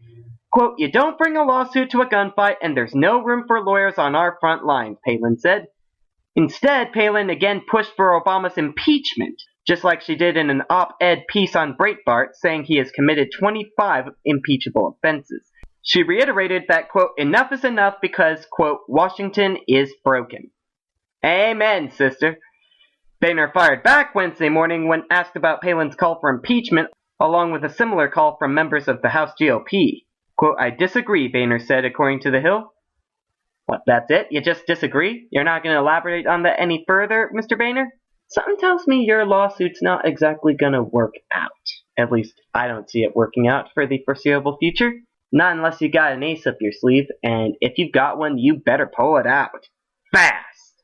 Quote, "You don't bring a lawsuit to a gunfight, and there's no room for lawyers on our front lines," Palin said. Instead, Palin again pushed for Obama's impeachment, just like she did in an op-ed piece on Breitbart, saying he has committed 25 impeachable offenses. She reiterated that, quote, "enough is enough because, quote, Washington is broken." Amen, sister. Boehner fired back Wednesday morning when asked about Palin's call for impeachment, along with a similar call from members of the House GOP. Quote, "I disagree," Boehner said, according to The Hill. What, that's it? You just disagree? You're not going to elaborate on that any further, Mr. Boehner? Something tells me your lawsuit's not exactly going to work out. At least, I don't see it working out for the foreseeable future. Not unless you got an ace up your sleeve, and if you've got one, you better pull it out. Fast!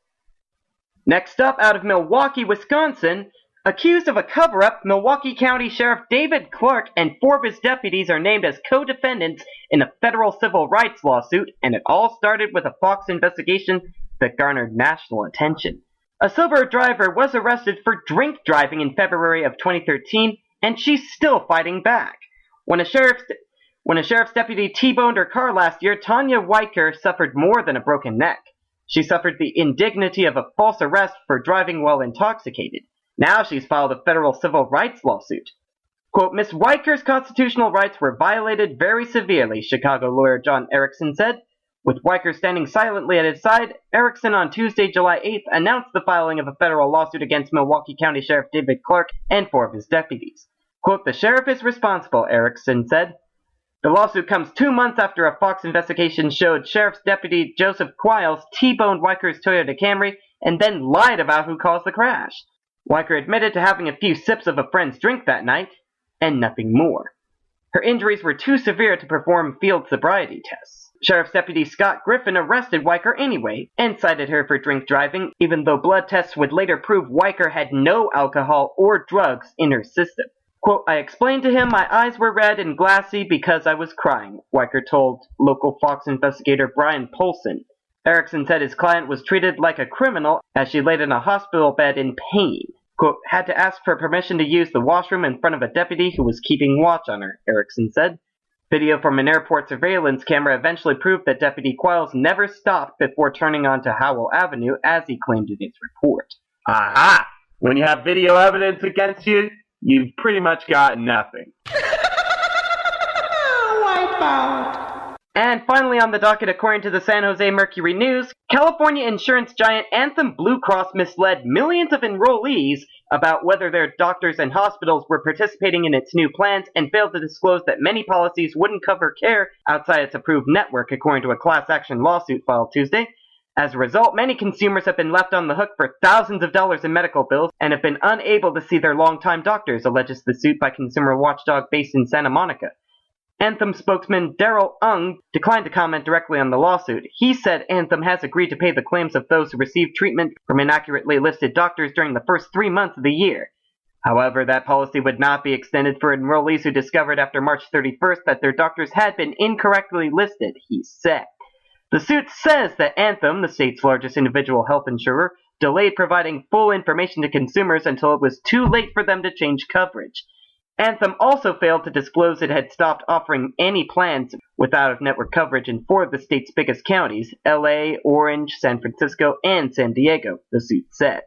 Next up, out of Milwaukee, Wisconsin, accused of a cover-up, Milwaukee County Sheriff David Clark and 4 of his deputies are named as co-defendants in a federal civil rights lawsuit, and it all started with a Fox investigation that garnered national attention. A sober driver was arrested for drink driving in February of 2013, and she's still fighting back. When a sheriff's deputy T-boned her car last year, Tanya Weicker suffered more than a broken neck. She suffered the indignity of a false arrest for driving while intoxicated. Now she's filed a federal civil rights lawsuit. Quote, Ms. Weicker's constitutional rights were violated very severely, Chicago lawyer John Erickson said. With Weicker standing silently at his side, Erickson on Tuesday, July 8th, announced the filing of a federal lawsuit against Milwaukee County Sheriff David Clark and 4 of his deputies. Quote, the sheriff is responsible, Erickson said. The lawsuit comes 2 months after a Fox investigation showed Sheriff's Deputy Joseph Quiles T-boned Weicker's Toyota Camry and then lied about who caused the crash. Weicker admitted to having a few sips of a friend's drink that night, and nothing more. Her injuries were too severe to perform field sobriety tests. Sheriff's Deputy Scott Griffin arrested Weicker anyway, and cited her for drink driving, even though blood tests would later prove Weicker had no alcohol or drugs in her system. Quote, I explained to him my eyes were red and glassy because I was crying, Weicker told local Fox investigator Brian Polson. Erickson said his client was treated like a criminal as she laid in a hospital bed in pain. Quote, had to ask for permission to use the washroom in front of a deputy who was keeping watch on her, Erickson said. Video from an airport surveillance camera eventually proved that Deputy Quiles never stopped before turning onto Howell Avenue, as he claimed in his report. Aha! When you have video evidence against you, you've pretty much got nothing. Wipe out. And finally on the docket, according to the San Jose Mercury News, California insurance giant Anthem Blue Cross misled millions of enrollees about whether their doctors and hospitals were participating in its new plans and failed to disclose that many policies wouldn't cover care outside its approved network, according to a class action lawsuit filed Tuesday. As a result, many consumers have been left on the hook for thousands of dollars in medical bills and have been unable to see their longtime doctors, alleges the suit by consumer watchdog based in Santa Monica. Anthem spokesman Daryl Ung declined to comment directly on the lawsuit. He said Anthem has agreed to pay the claims of those who received treatment from inaccurately listed doctors during the first 3 months of the year. However, that policy would not be extended for enrollees who discovered after March 31st that their doctors had been incorrectly listed, he said. The suit says that Anthem, the state's largest individual health insurer, delayed providing full information to consumers until it was too late for them to change coverage. Anthem also failed to disclose it had stopped offering any plans with out-of-network coverage in 4 of the state's biggest counties, LA, Orange, San Francisco, and San Diego, the suit says.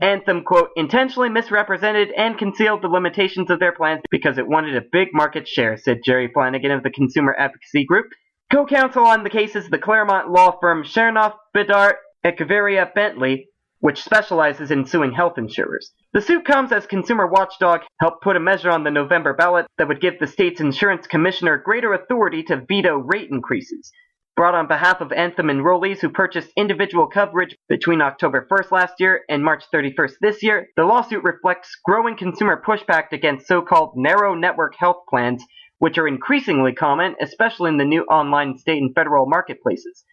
Anthem, quote, intentionally misrepresented and concealed the limitations of their plans because it wanted a big market share, said Jerry Flanagan of the consumer advocacy group. Co-counsel on the case is the Claremont law firm Chernoff, Bedard, Echeverria, Bentley, which specializes in suing health insurers. The suit comes as Consumer Watchdog helped put a measure on the November ballot that would give the state's insurance commissioner greater authority to veto rate increases. Brought on behalf of Anthem enrollees who purchased individual coverage between October 1st last year and March 31st this year, the lawsuit reflects growing consumer pushback against so-called narrow network health plans, which are increasingly common, especially in the new online state and federal marketplaces.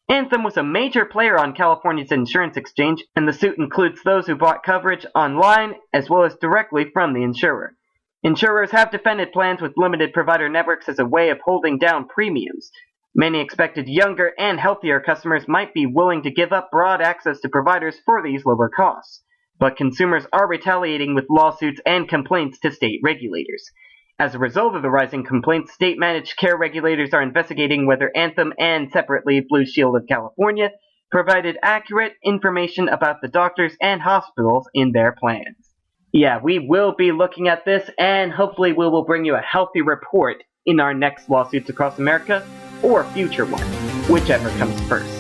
Anthem was a major player on California's insurance exchange, and the suit includes those who bought coverage online as well as directly from the insurer. Insurers have defended plans with limited provider networks as a way of holding down premiums. Many expected younger and healthier customers might be willing to give up broad access to providers for these lower costs, but consumers are retaliating with lawsuits and complaints to state regulators. As a result of the rising complaints, state-managed care regulators are investigating whether Anthem and, separately, Blue Shield of California provided accurate information about the doctors and hospitals in their plans. Yeah, we will be looking at this, and hopefully we will bring you a healthy report in our next Lawsuits Across America, or future one, whichever comes first.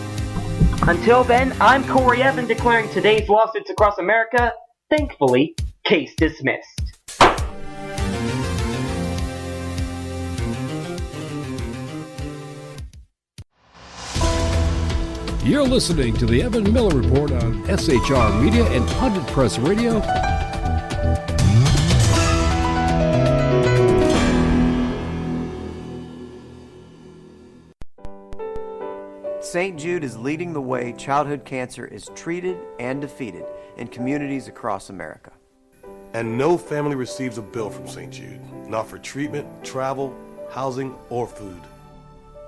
Until then, I'm Corey Evan declaring today's Lawsuits Across America, thankfully, case dismissed. You're listening to the Evan Miller Report on SHR Media and Pundit Press Radio. St. Jude is leading the way childhood cancer is treated and defeated in communities across America. And no family receives a bill from St. Jude, not for treatment, travel, housing, or food.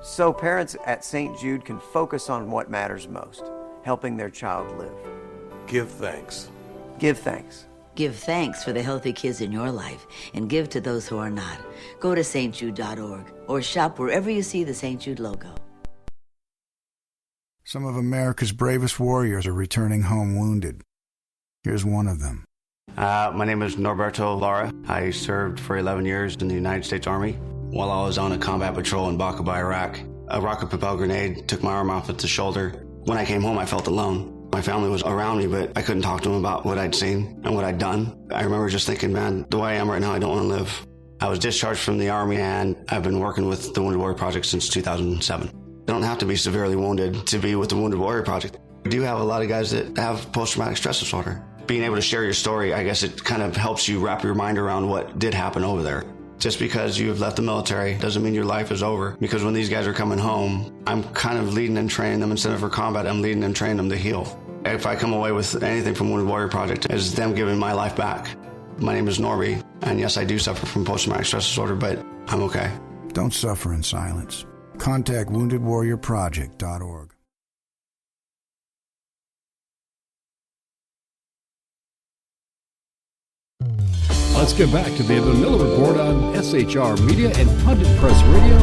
So parents at St. Jude can focus on what matters most, helping their child live. Give thanks. Give thanks. Give thanks for the healthy kids in your life and give to those who are not. Go to stjude.org or shop wherever you see the St. Jude logo. Some of America's bravest warriors are returning home wounded. Here's one of them. My name is Norberto Lara. I served for 11 years in the United States Army. While I was on a combat patrol in Baqaba, Iraq, a rocket-propelled grenade took my arm off at the shoulder. When I came home, I felt alone. My family was around me, but I couldn't talk to them about what I'd seen and what I'd done. I remember just thinking, man, the way I am right now, I don't want to live. I was discharged from the Army, and I've been working with the Wounded Warrior Project since 2007. You don't have to be severely wounded to be with the Wounded Warrior Project. We do have a lot of guys that have post-traumatic stress disorder. Being able to share your story, I guess it kind of helps you wrap your mind around what did happen over there. Just because you've left the military doesn't mean your life is over. Because when these guys are coming home, I'm kind of leading and training them. Instead of for combat, I'm leading and training them to heal. If I come away with anything from Wounded Warrior Project, it's them giving my life back. My name is Norby, and yes, I do suffer from post-traumatic stress disorder, but I'm okay. Don't suffer in silence. Contact woundedwarriorproject.org. Let's get back to the Evan Miller Report on SHR Media and Pundit Press Radio.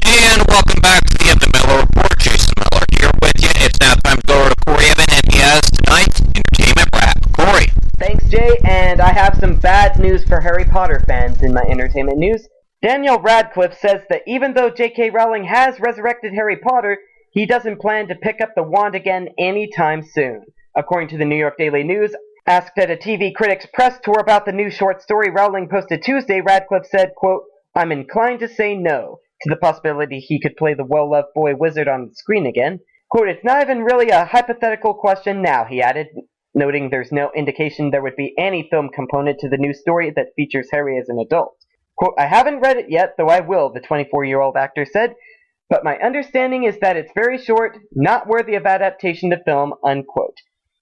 And welcome back to the Evan Miller Report. Jason Miller here with you. It's now time to go to Corey Evan, and he has tonight's entertainment wrap. Corey. Thanks, Jay, and I have some bad news for Harry Potter fans in my entertainment news. Daniel Radcliffe says that even though J.K. Rowling has resurrected Harry Potter, he doesn't plan to pick up the wand again anytime soon. According to the New York Daily News, asked at a TV Critics press tour about the new short story Rowling posted Tuesday, Radcliffe said, quote, "I'm inclined to say no to the possibility he could play the well-loved boy wizard on the screen again. Quote, it's not even really a hypothetical question now," he added, noting there's no indication there would be any film component to the new story that features Harry as an adult. Quote, "I haven't read it yet, though I will," the 24-year-old actor said, "but my understanding is that it's very short, not worthy of adaptation to film," unquote.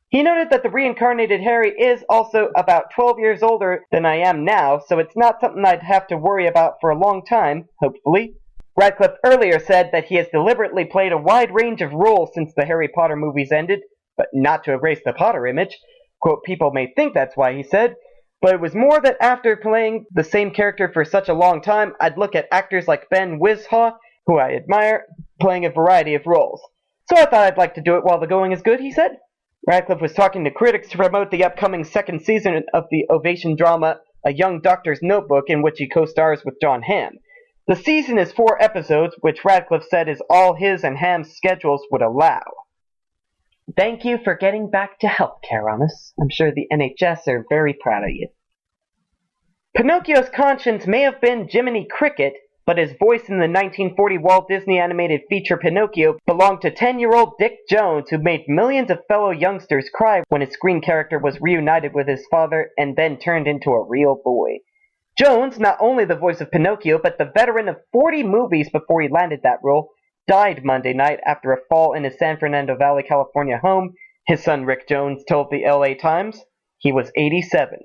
He noted that the reincarnated Harry is also about 12 years older than I am now, so it's not something I'd have to worry about for a long time, hopefully. Radcliffe earlier said that he has deliberately played a wide range of roles since the Harry Potter movies ended, but not to erase the Potter image. Quote, "People may think that's why," he said, "but it was more that after playing the same character for such a long time, I'd look at actors like Ben Whishaw, who I admire, playing a variety of roles. So I thought I'd like to do it while the going is good," he said. Radcliffe was talking to critics to promote the upcoming second season of the Ovation drama A Young Doctor's Notebook, in which he co-stars with John Hamm. The season is 4 episodes, which Radcliffe said is all his and Hamm's schedules would allow. Thank you for getting back to healthcare on us. I'm sure the NHS are very proud of you. Pinocchio's conscience may have been Jiminy Cricket, but his voice in the 1940 Walt Disney animated feature Pinocchio belonged to 10-year-old Dick Jones, who made millions of fellow youngsters cry when his screen character was reunited with his father and then turned into a real boy. Jones, not only the voice of Pinocchio, but the veteran of 40 movies before he landed that role, died Monday night after a fall in his San Fernando Valley, California home. His son Rick Jones told the LA Times he was 87.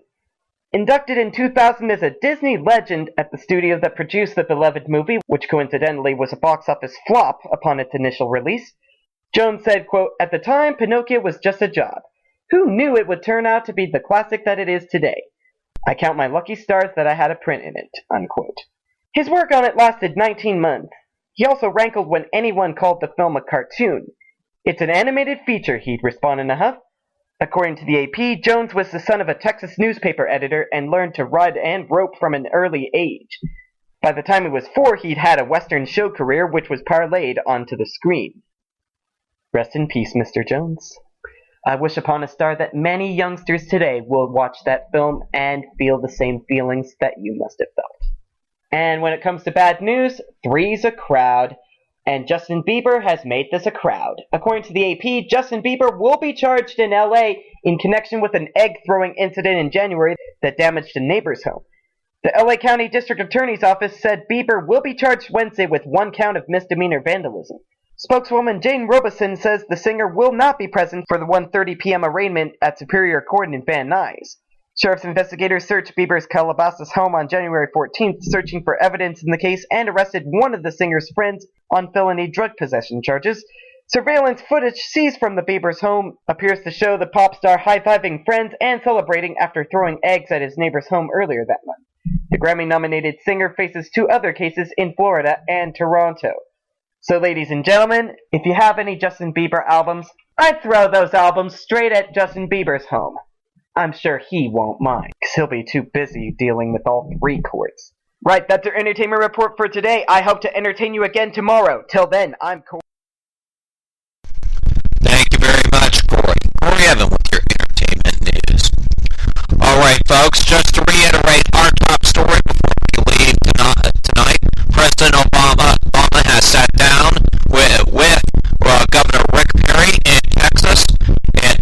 Inducted in 2000 as a Disney legend at the studio that produced the beloved movie, which coincidentally was a box office flop upon its initial release, Jones said, quote, "At the time, Pinocchio was just a job. Who knew it would turn out to be the classic that it is today? I count my lucky stars that I had a print in it," unquote. His work on it lasted 19 months. He also rankled when anyone called the film a cartoon. "It's an animated feature," he'd respond in a huff. According to the AP, Jones was the son of a Texas newspaper editor and learned to ride and rope from an early age. By the time he was 4, he'd had a Western show career which was parlayed onto the screen. Rest in peace, Mr. Jones. I wish upon a star that many youngsters today will watch that film and feel the same feelings that you must have felt. And when it comes to bad news, three's a crowd. And Justin Bieber has made this a crowd. According to the AP, Justin Bieber will be charged in LA in connection with an egg-throwing incident in January that damaged a neighbor's home. The LA County District Attorney's Office said Bieber will be charged Wednesday with 1 count of misdemeanor vandalism. Spokeswoman Jane Robeson says the singer will not be present for the 1:30 p.m. arraignment at Superior Court in Van Nuys. Sheriff's investigators searched Bieber's Calabasas home on January 14th, searching for evidence in the case, and arrested one of the singer's friends on felony drug possession charges. Surveillance footage seized from the Bieber's home appears to show the pop star high-fiving friends and celebrating after throwing eggs at his neighbor's home earlier that month. The Grammy-nominated singer faces 2 other cases in Florida and Toronto. So, ladies and gentlemen, if you have any Justin Bieber albums, I'd throw those albums straight at Justin Bieber's home. I'm sure he won't mind, because he'll be too busy dealing with all 3 courts. Right, that's our entertainment report for today. I hope to entertain you again tomorrow. Till then, I'm Corey. Thank you very much, Corey. Corey Evan with your entertainment news. Alright, folks, just to reiterate our top story before we leave tonight, President Obama has sat down with Governor Rick Perry in Texas, and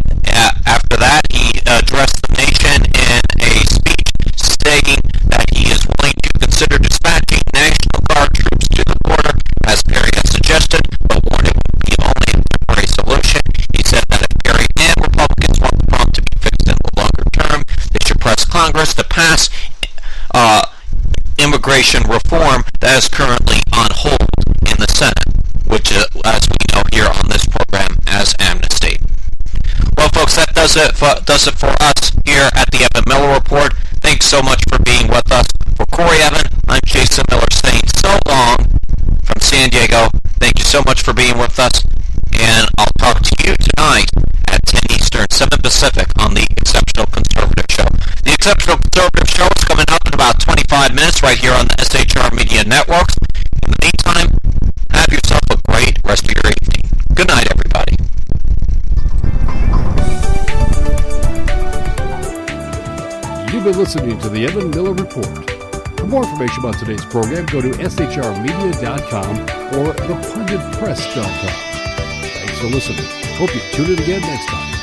after that he addressed the nation in a speech stating that he is willing to consider dispatching National Guard troops to the border, as Perry has suggested, but warned it would be only a temporary solution. He said that if Perry and Republicans want the problem to be fixed in the longer term, they should press Congress to pass immigration reform that is currently on hold in the Senate, which, as we know here on this program, as amnesty. Well, folks, that does it for us here at the Evan Miller Report. Thanks so much for being with us. For Corey Evan, I'm Jason Miller saying so long from San Diego. Thank you so much for being with us, and I'll talk to you tonight at 10 Eastern, 7 Pacific on the Exceptional Conservative Show. The Exceptional Conservative Show is coming up in about 25 minutes right here on the SHR Media Networks. In the meantime, have yourself a great rest of your evening. Good night, everybody. You've been listening to the Evan Miller Report. For more information about today's program, go to shrmedia.com or thepunditpress.com. Thanks for listening. Hope you tune in again next time.